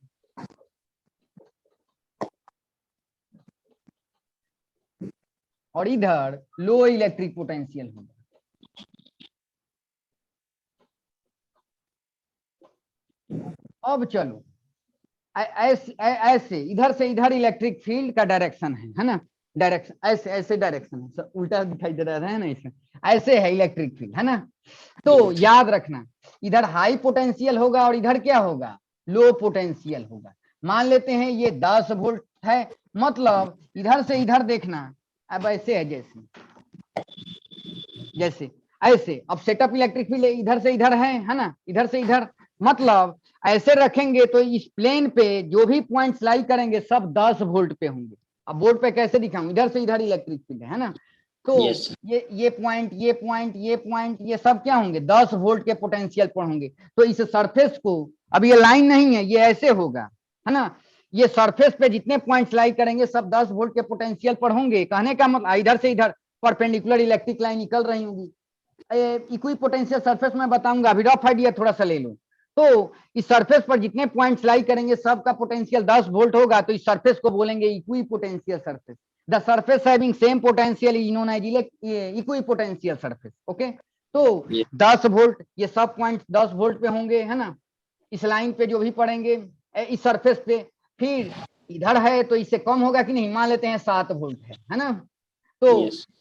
और इधर लो इलेक्ट्रिक पोटेंशियल होगा। अब चलो, ऐसे इधर से इधर इलेक्ट्रिक फील्ड का डायरेक्शन है ना। डायरेक्शन ऐसे ऐसे डायरेक्शन है, उल्टा दिखाई दे रहा है ना इसमें। ऐसे है इलेक्ट्रिक फील्ड, है ना। तो याद रखना, इधर हाई पोटेंशियल होगा और इधर क्या होगा? लो पोटेंशियल होगा। मान लेते हैं ये 10 वोल्ट है, मतलब इधर से इधर देखना। अब ऐसे है, जैसे जैसे ऐसे। अब सेटअप इलेक्ट्रिक फील्ड इधर से इधर है ना, इधर से इधर। मतलब ऐसे रखेंगे तो इस प्लेन पे जो भी पॉइंट्स लाई करेंगे सब 10 वोल्ट पे होंगे। अब बोर्ड पे कैसे दिखाऊं? इधर से इधर इलेक्ट्रिक फील्ड है ना, तो ये पॉइंट, ये पॉइंट, ये पॉइंट, ये सब क्या होंगे? 10 वोल्ट के पोटेंशियल पर होंगे। तो इस सरफेस को, अब ये लाइन नहीं है, ये ऐसे होगा, है ना। ये सरफेस पे जितने पॉइंट्स लाई करेंगे सब 10 वोल्ट के पोटेंशियल पर होंगे। कहने का मतलब इधर से इधर परपेंडिकुलर इलेक्ट्रिक लाइन निकल रही होगी। इक्वी पोटेंशियल सरफेस में बताऊंगा, अभी रफ आइडिया थोड़ा सा ले लो। तो इस सरफेस पर जितने पॉइंट्स लाई करेंगे सबका पोटेंशियल 10 वोल्ट होगा, तो इस सरफेस को बोलेंगे equipotential surface. The surface having same potential is known as equipotential surface. Okay, तो 10 वोल्ट, ये सब पॉइंट 10 वोल्ट पे होंगे, है ना। इस लाइन पे जो भी पड़ेंगे इस सरफेस पे, फिर इधर है तो इससे कम होगा कि नहीं? मान लेते हैं 7 वोल्ट है ना। तो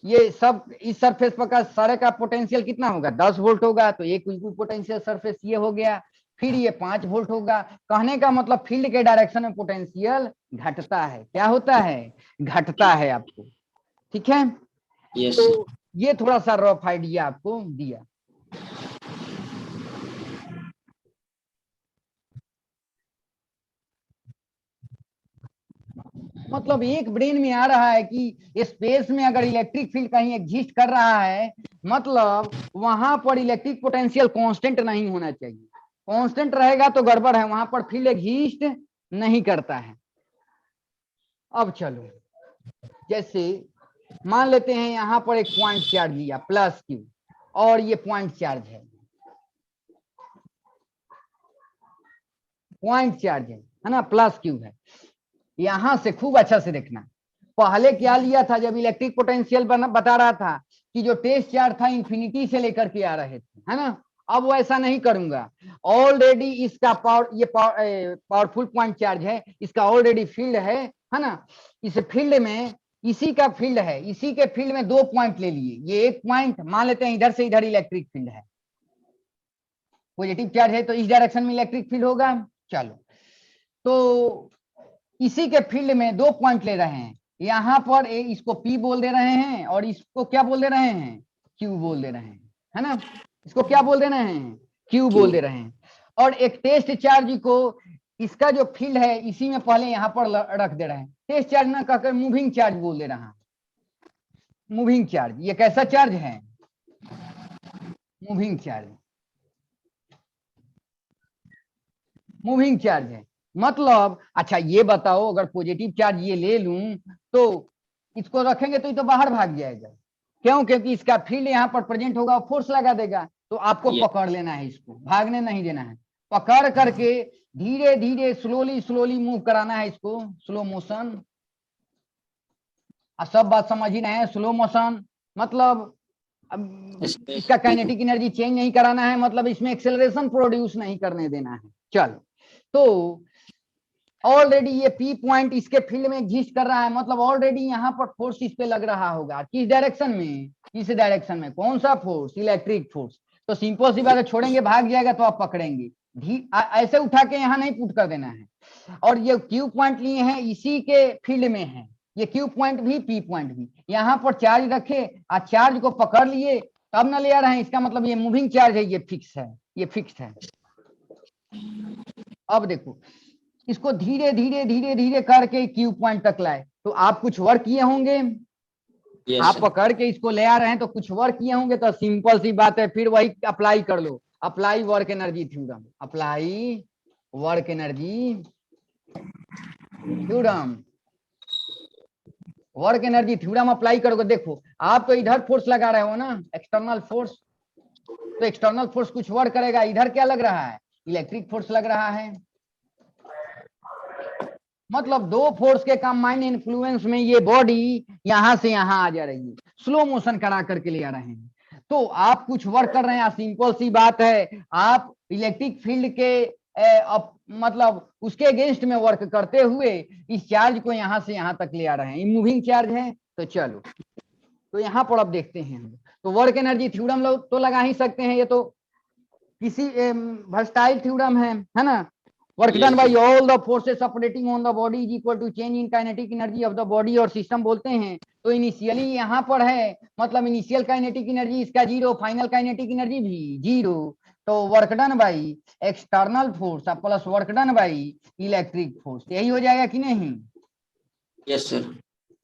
ये सब इस सरफेस पर का सारे का पोटेंशियल कितना होगा? 10 वोल्ट होगा, तो एक पोटेंशियल सरफेस ये हो गया। फिर ये 5 वोल्ट होगा। कहने का मतलब फील्ड के डायरेक्शन में पोटेंशियल घटता है। क्या होता है? घटता है आपको। ठीक है, तो ये थोड़ा सा रफ आइडिया आपको दिया। मतलब एक ब्रेन में आ रहा है कि स्पेस में अगर इलेक्ट्रिक फील्ड कहीं एग्जिस्ट कर रहा है, मतलब वहां पर इलेक्ट्रिक पोटेंशियल कांस्टेंट नहीं होना चाहिए। कांस्टेंट रहेगा तो गड़बड़ है, वहां पर फील्ड एग्जिस्ट नहीं करता है। अब चलो, जैसे मान लेते हैं यहां पर एक पॉइंट चार्ज लिया प्लस क्यू, और ये पॉइंट चार्ज है, पॉइंट चार्ज है ना, प्लस क्यू है। यहां से खूब अच्छा से देखना, पहले क्या लिया था जब इलेक्ट्रिक पोटेंशियल बता रहा था कि जो टेस्ट चार्ज था इंफिनिटी से लेकर के आ रहे थे, है ना। अब वो ऐसा नहीं करूंगा, ऑलरेडी इसका पावर, ये पावरफुल पॉइंट चार्ज है, इसका ऑलरेडी फील्ड है ना। इस फील्ड में इसी का फील्ड है, इसी के फील्ड में 2 पॉइंट ले लिए। ये एक पॉइंट मान लेते हैं इधर से इधर इलेक्ट्रिक फील्ड है, पॉजिटिव चार्ज है तो इस डायरेक्शन में इलेक्ट्रिक फील्ड होगा। चलो, तो इसी के फील्ड में 2 पॉइंट ले रहे हैं। यहां पर इसको P बोल दे रहे हैं और इसको क्या बोल दे रहे हैं? Q बोल दे रहे हैं, है ना। इसको क्या बोल दे रहे हैं, क्यू बोल दे रहे हैं। और एक टेस्ट चार्ज को इसका जो फील्ड है इसी में पहले यहाँ पर रख दे रहे हैं, टेस्ट चार्ज ना कहकर मूविंग चार्ज बोल दे रहा है। मूविंग चार्ज ये कैसा चार्ज है, मूविंग चार्ज, मूविंग चार्ज है। मतलब अच्छा ये बताओ, अगर पॉजिटिव चार्ज ये ले लूं तो इसको रखेंगे तो ये तो बाहर भाग जाएगा, क्यों, क्योंकि इसका फील्ड यहाँ पर प्रेजेंट होगा, फोर्स लगा देगा। तो आपको पकड़ लेना है, इसको भागने नहीं देना है, पकड़ करके धीरे धीरे स्लोली स्लोली मूव कराना है इसको, स्लो मोशन। सब बात समझ ही रहे हैं, स्लो मोशन मतलब इसका काइनेटिक एनर्जी चेंज नहीं कराना है, मतलब इसमें एक्सेलरेशन प्रोड्यूस नहीं करने देना है। चलो, तो ऑलरेडी ये पी पॉइंट इसके फील्ड में एग्जिस्ट कर रहा है, मतलब ऑलरेडी यहाँ पर फोर्स इस पे लग रहा होगा। किस डायरेक्शन में, इस डायरेक्शन में। कौन सा फोर्स, इलेक्ट्रिक फोर्स। तो सिंपल सी बात है, छोड़ेंगे भाग जाएगा तो आप पकड़ेंगे, ऐसे उठा के यहाँ नहीं पुट कर देना है। और ये क्यू पॉइंट लिए हैं इसी के फील्ड में है, ये क्यू पॉइंट भी पी पॉइंट भी। यहाँ पर चार्ज रखे और चार्ज को पकड़ लिए तब ना ले आ रहे हैं, इसका मतलब ये मूविंग चार्ज है, ये फिक्स है, ये फिक्स है। अब देखो इसको धीरे धीरे धीरे धीरे करके क्यू पॉइंट तक लाए, तो आप कुछ वर्क किए होंगे। आप पकड़ के इसको ले आ रहे हैं तो कुछ वर्क किए होंगे, तो सिंपल सी बात है, फिर वही अप्लाई कर लो, apply work energy theorem, apply work energy theorem, work energy theorem apply करोगे। देखो आप तो इधर फोर्स लगा रहे हो ना, एक्सटर्नल फोर्स, तो एक्सटर्नल फोर्स कुछ वर्क करेगा। इधर क्या लग रहा है, इलेक्ट्रिक फोर्स लग रहा है। मतलब दो फोर्स के कंबाइंड इन्फ्लुएंस में ये बॉडी यहां से यहां आ जा रही है, स्लो मोशन करा करके ले आ रहे हैं। तो आप कुछ वर्क कर रहे हैं, सिंपल सी बात है, आप इलेक्ट्रिक फील्ड के मतलब उसके अगेंस्ट में वर्क करते हुए इस चार्ज को यहां से यहां तक ले आ रहे हैं, ये मूविंग चार्ज है। तो चलो, तो यहां पर अब देखते हैं हम, तो वर्क एनर्जी थ्योरम लोग तो लगा ही सकते हैं, ये तो किसी वर्सटाइल थ्योरम है ना। Work done by all the forces operating on the body is equal to change in kinetic energy of the body और सिस्टम बोलते हैं। तो इनिशियली यहाँ पर है, मतलब इनिशियल काइनेटिक एनर्जी इसका 0, फाइनल काइनेटिक एनर्जी भी 0। तो work done by external force plus work done by electric force, यही हो जाएगा कि नहीं। Yes sir.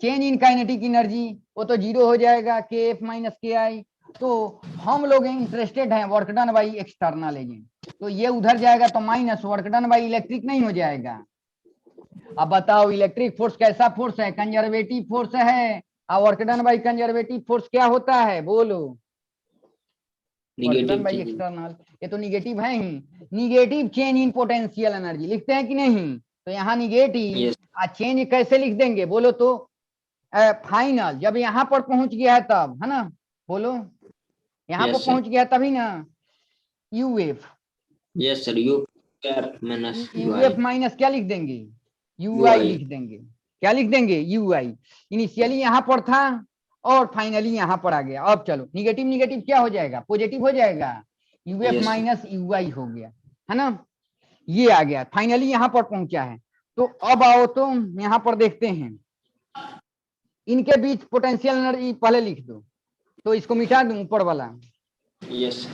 Change in kinetic energy वो तो 0 हो जाएगा, के एफ माइनस के आई। तो हम लोग इंटरेस्टेड हैं work done by external agent, तो ये उधर जाएगा तो minus work done by electric नहीं हो जाएगा। अब बताओ इलेक्ट्रिक फोर्स कैसा फोर्स है, कंजर्वेटिव फोर्स है, और work done by conservative force क्या होता है बोलो, वर्क डन बाई एक्सटर्नल, ये तो निगेटिव है ही। Negative change in potential energy लिखते हैं कि नहीं, तो यहाँ निगेटिव चेंज कैसे लिख देंगे बोलो तो, फाइनल जब यहाँ पर पहुंच गया है तब, है ना, बोलो यहाँ पर पहुंच गया तभी ना, UF. Yes sir, you cap minus UF minus क्या लिख देंगे, यूआई लिख देंगे। क्या लिख देंगे, यूआई। इनिशियली यहाँ पर था और फाइनली यहाँ पर आ गया। अब चलो निगेटिव निगेटिव क्या हो जाएगा, पॉजिटिव हो जाएगा, यूएफ माइनस यूआई हो गया, है ना, ये आ गया, फाइनली यहाँ पर पहुंचा है। तो अब आओ तो यहाँ पर देखते हैं, इनके बीच पोटेंशियल एनर्जी पहले लिख दो, तो इसको मिटा दूं ऊपर वाला। यस।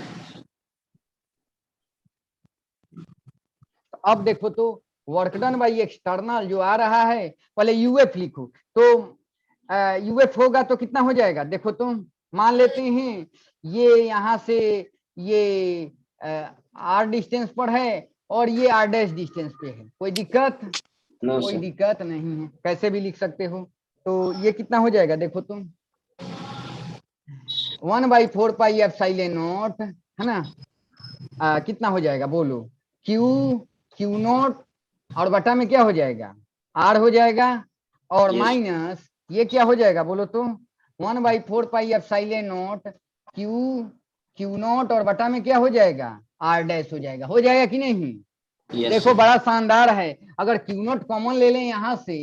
अब देखो तो वर्क डन बाई एक्सटर्नल जो आ रहा है, पहले यूएफ लिखो, तो यूएफ होगा तो कितना हो जाएगा, देखो तो मान लेते हैं ये यहाँ से ये आर डिस्टेंस पर है और ये आर डैश डिस्टेंस पे है, कोई दिक्कत कोई दिक्कत नहीं है, कैसे भी लिख सकते हो। तो ये कितना हो जाएगा देखो तुम, 1/4 पाई एप्सिलॉन नॉट, है ना, कितना हो जाएगा बोलो, क्यू नॉट और बटा में क्या हो जाएगा, आर हो जाएगा, और माइनस ये क्या हो जाएगा बोलो तो, 1/4 pi epsilon naught Q not और बटा में क्या हो जाएगा, आर डैश हो जाएगा कि नहीं। देखो बड़ा शानदार है, अगर क्यू नॉट कॉमन ले लें, यहाँ से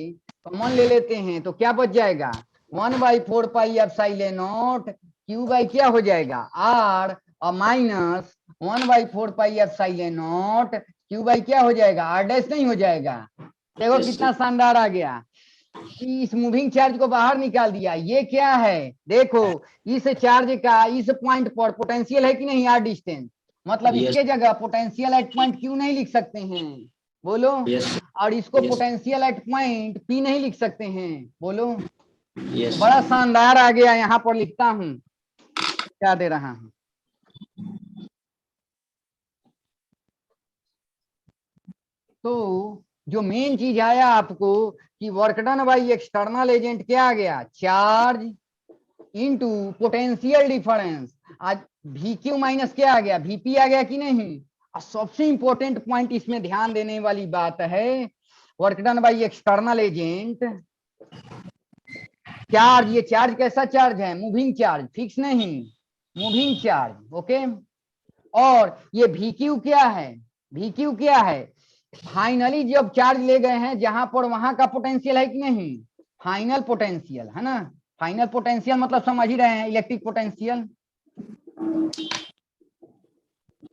कॉमन ले लेते हैं तो क्या बच जाएगा, 1/4 pi epsilon naught q by क्या हो जाएगा, आर, और minus 1/4 pi epsilon naught q by क्या हो जाएगा, आर डैश नहीं हो जाएगा। देखो कितना शानदार आ गया। इस मूविंग चार्ज को बाहर निकाल दिया। ये क्या है, देखो इस चार्ज का इस पॉइंट पर पोटेंशियल है कि नहीं, आर डिस्टेंस, मतलब Yes. इसके जगह पोटेंशियल एट पॉइंट क्यू नहीं लिख सकते हैं, बोलो। Yes. और इसको Yes. Potential at point P नहीं लिख सकते हैं, बोलो। Yes. बड़ा शानदार आ गया, यहाँ पर लिखता हूं क्या दे रहा हूं। तो जो मेन चीज आया आपको कि work done by external agent क्या आ गया, चार्ज इनटू पोटेंशियल डिफरेंस। आज वी क्यू माइनस क्या आ गया, वीपी आ गया कि नहीं। और सबसे इंपॉर्टेंट पॉइंट इसमें ध्यान देने वाली बात है, work done by external agent charge, ये चार्ज कैसा चार्ज है, मूविंग चार्ज, फिक्स नहीं, मूविंग चार्ज, ओके। और ये वीक्यू क्या है, वीक्यू क्या है, फाइनली जब चार्ज ले गए हैं जहां पर वहां का पोटेंशियल है कि नहीं, फाइनल पोटेंशियल है ना। फाइनल पोटेंशियल मतलब समझ ही रहे हैं, इलेक्ट्रिक पोटेंशियल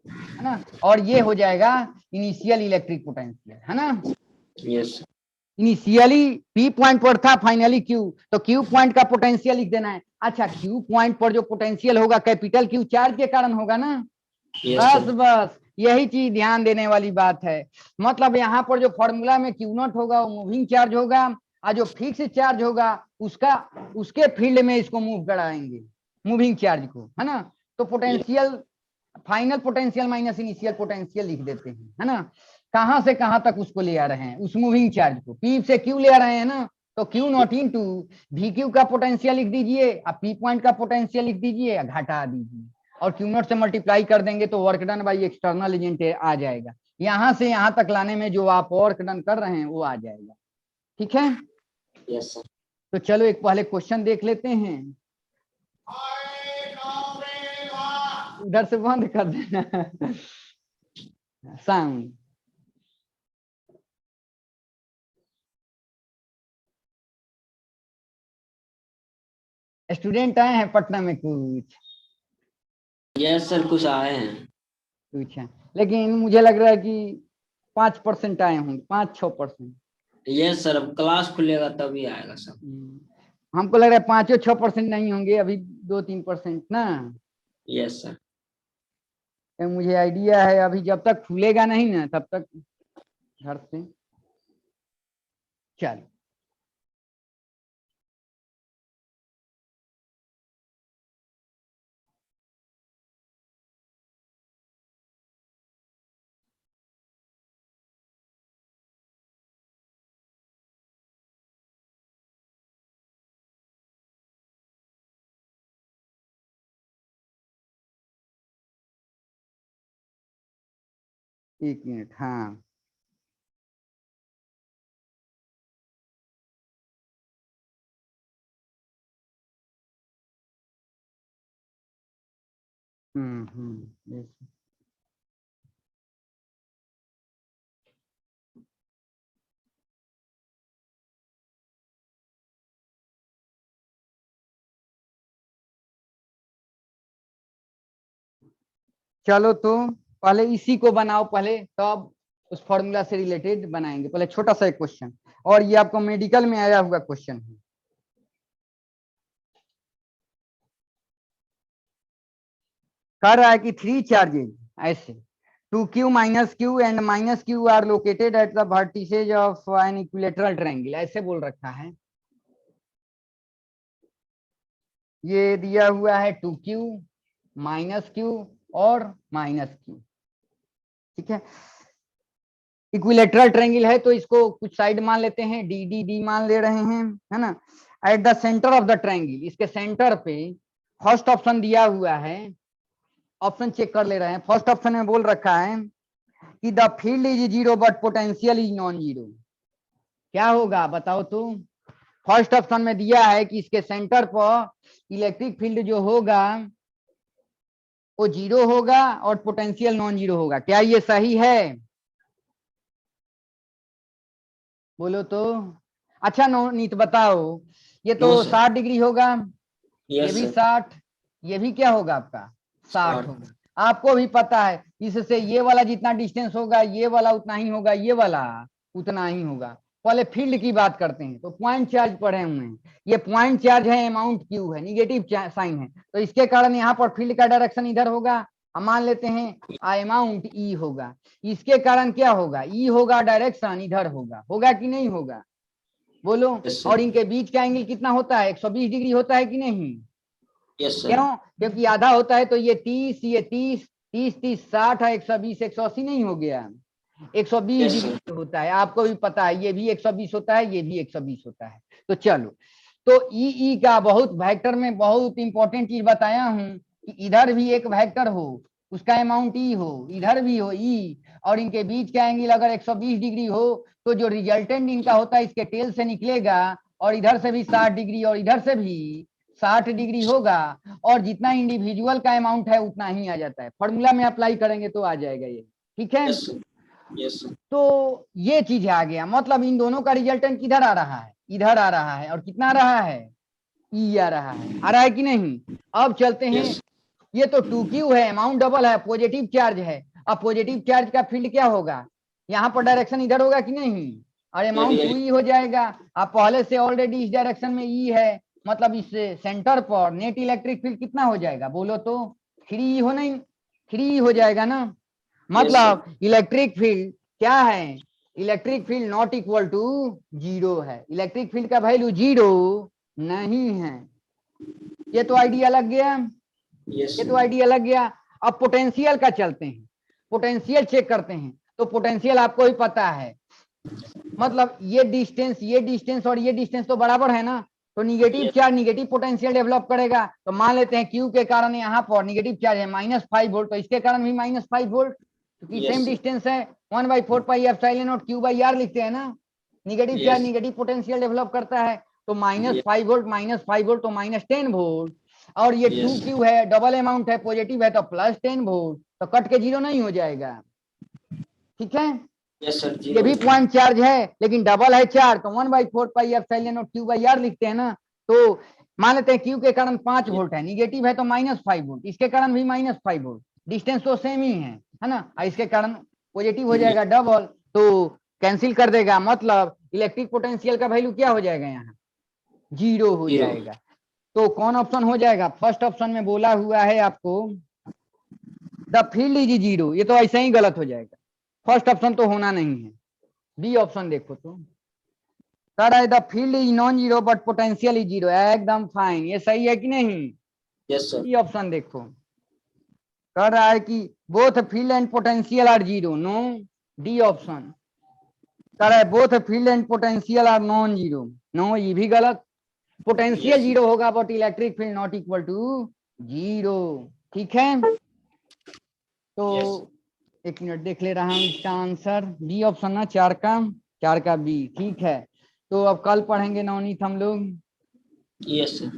है ना। और ये हो जाएगा इनिशियल इलेक्ट्रिक पोटेंशियल, है ना। Yes. इनिशियली पी पॉइंट पर था, फाइनली क्यू, तो क्यू पॉइंट का पोटेंशियल लिख देना है। अच्छा, क्यू पॉइंट पर जो पोटेंशियल होगा कैपिटल क्यू चार्ज के कारण होगा ना। Yes. बस Sir. बस यही चीज ध्यान देने वाली बात है। मतलब यहाँ पर जो फॉर्मूला में क्यू नॉट होगा वो मूविंग चार्ज होगा, और जो फिक्स चार्ज होगा उसका उसके फील्ड में इसको मूव कराएंगे, मूविंग चार्ज को, है ना। तो potential final potential minus initial potential लिख देते हैं, है ना। कहां से कहां तक उसको ले आ रहे हैं, उस मूविंग चार्ज को पी से क्यू ले आ रहे हैं ना, तो q naught into V Q का पोटेंशियल लिख दीजिए, और पी पॉइंट का पोटेंशियल लिख दीजिए, या घटा दीजिए, और क्यू नॉट से मल्टीप्लाई कर देंगे तो work done by external agent आ जाएगा। यहां से यहां तक लाने में जो आप वर्क डन कर रहे हैं वो आ जाएगा, ठीक है। Yes. Sir. तो चलो एक पहले क्वेश्चन देख लेते हैं, उधर से बंद कर देना साउंड। स्टूडेंट आए हैं पटना में कुछ, Yes, sir. कुछ आए हैं। कुछ है, लेकिन मुझे लग रहा है कि 5% आए होंगे, 5-6%। Yes, sir. अब क्लास खुलेगा तभी आएगा सब। हमको लग रहा है 5-6% नहीं होंगे, अभी 2-3% ना। Yes, sir. मुझे आइडिया है अभी जब तक खुलेगा नहीं ना तब तक घर से। चल एक मिनट, हाँ yes. चलो तो पहले इसी को बनाओ पहले, तब उस फॉर्मूला से रिलेटेड बनाएंगे। पहले छोटा सा एक क्वेश्चन, और ये आपको मेडिकल में आया हुआ क्वेश्चन है। कह रहा है कि 3 चार्जेज ऐसे 2q minus Q and minus Q R located at the vertices of an equilateral triangle, ऐसे बोल रखा है। ये दिया हुआ है 2q माइनस क्यू और माइनस क्यू, ठीक है। इक्विलेटरल ट्रायंगल है तो इसको कुछ साइड मान लेते हैं, डी डी डी मान ले रहे हैं, है ना। At the centre of the triangle, इसके सेंटर पे फर्स्ट ऑप्शन दिया हुआ है, ऑप्शन चेक कर ले रहे हैं। फर्स्ट ऑप्शन में बोल रखा है कि the field is zero but potential is non zero. क्या होगा बताओ तो। फर्स्ट ऑप्शन में दिया है कि इसके सेंटर पर इलेक्ट्रिक फील्ड जो होगा वो जीरो होगा और पोटेंशियल नॉन जीरो होगा। क्या ये सही है, बोलो तो। अच्छा नीत बताओ, ये तो No, sir. 60 डिग्री होगा, ये Yes, भी sir. 60, ये भी क्या होगा आपका 60 60. होगा। आपको भी पता है इससे ये वाला जितना डिस्टेंस होगा ये वाला उतना ही होगा, ये वाला उतना ही होगा। पहले फील्ड की बात करते हैं। तो पॉइंट चार्ज पढ़े हुए हैं, ये पॉइंट चार्ज है, अमाउंट क्यू है, निगेटिव साइन है, तो इसके कारण यहाँ पर फील्ड का डायरेक्शन इधर होगा। हम मान लेते हैं अमाउंट ई होगा, इसके कारण क्या होगा, ई होगा, डायरेक्शन इधर होगा, होगा कि नहीं होगा, बोलो। Yes, sir. और इनके बीच का एंगल कितना होता है, 120 डिग्री होता है कि नहीं, Yes, sir. क्यों, क्योंकि आधा होता है, तो ये 30, ये 30, 30, 30, 60 है, 120, 180 नहीं हो गया, 120 Yes, sir. डिग्री होता है, आपको भी पता है, ये भी 120 होता है, ये भी 120 होता है। तो चलो, तो ई का बहुत वेक्टर में बहुत इंपॉर्टेंट चीज बताया हूं कि इधर भी एक वेक्टर हो, उसका अमाउंट ई हो, इधर भी हो ई, और इनके बीच का एंगल अगर 120 डिग्री हो, तो जो रिजल्टेंट इनका होता है इसके टेल से निकलेगा, और इधर से भी 60 डिग्री और इधर से भी 60 डिग्री होगा, और जितना इंडिविजुअल का अमाउंट है उतना ही आ जाता है, फॉर्मूला में अप्लाई करेंगे तो आ जाएगा ये, ठीक है। Yes, sir. Yes, sir. तो ये चीज आ गया, मतलब इन दोनों का रिजल्टेंट किधर आ रहा है, इधर आ रहा है, और कितना आ रहा है, ई आ रहा है कि नहीं। अब चलते हैं, Yes. ये तो 2q है, अमाउंट डबल है, पॉजिटिव चार्ज है, अब पॉजिटिव चार्ज का फील्ड क्या होगा, यहाँ पर डायरेक्शन इधर होगा कि नहीं, और अमाउंट Yeah. 2e हो जाएगा। अब पहले से ऑलरेडी इस डायरेक्शन में ई है, मतलब इस सेंटर पर नेट इलेक्ट्रिक फील्ड कितना हो जाएगा, बोलो तो 3e हो, नहीं 3e हो जाएगा ना, मतलब इलेक्ट्रिक फील्ड क्या है, electric field not equal to 0 है, इलेक्ट्रिक फील्ड का वैल्यू 0 नहीं है। ये तो आइडिया लग गया, Yes, ये sir. तो आइडिया लग गया। अब पोटेंशियल का चलते हैं, पोटेंशियल चेक करते हैं। तो पोटेंशियल आपको भी पता है, मतलब ये डिस्टेंस और ये डिस्टेंस तो बराबर है ना, तो negative Yes. Charge negative potential develop करेगा। तो मान लेते हैं क्यू के कारण यहाँ पर निगेटिव चार्ज है -5 वोल्ट, तो इसके कारण भी -5 वोल्ट, क्योंकि Yes, सेम sir. डिस्टेंस है, 1/4 pi epsilon naught q by r लिखते हैं ना, negative Yes. Charge negative potential develop करता है। तो -5 वोल्ट, -5 वोल्ट तो -10 वोल्ट, और ये Yes. 2q है, डबल अमाउंट है, पॉजिटिव है, तो +10 वोल्ट, तो कट के 0 नहीं हो जाएगा, ठीक है। Yes, sir. ये भी पॉइंट चार्ज है, लेकिन डबल है चार्ज, तो 1/4 pi epsilon naught q by r लिखते हैं ना। तो मान लेते हैं क्यू के कारण 5 वोल्ट है, निगेटिव है तो -5 वोल्ट, इसके कारण भी -5 वोल्ट, डिस्टेंस तो सेम ही है ना, और इसके कारण पॉजिटिव हो जाएगा डबल, तो कैंसिल कर देगा, मतलब इलेक्ट्रिक पोटेंशियल का वैल्यू क्या हो जाएगा, यहाँ 0 हो Zero. जाएगा। तो कौन ऑप्शन हो जाएगा, फर्स्ट ऑप्शन में बोला हुआ है आपको द फील्ड इज 0, ये तो ऐसे ही गलत हो जाएगा, फर्स्ट ऑप्शन तो होना नहीं है। बी ऑप्शन देखो, तो कह रहा है the field is non zero but potential is 0, एकदम फाइन, ये सही है कि नहीं। Yes, sir. बी ऑप्शन देखो, कह रहा है कि both field and potential are 0, no. D option कह रहा है both field and potential are non zero, no, ये भी गलत, पोटेंशियल Yes. 0 होगा but electric field not equal to 0, ठीक है। तो Yes. एक मिनट देख ले रहा हूं इसका आंसर, बी ऑप्शन ना, 4 का बी, ठीक है। तो अब कल पढ़ेंगे नवनीत हम लोग। Yes, sir.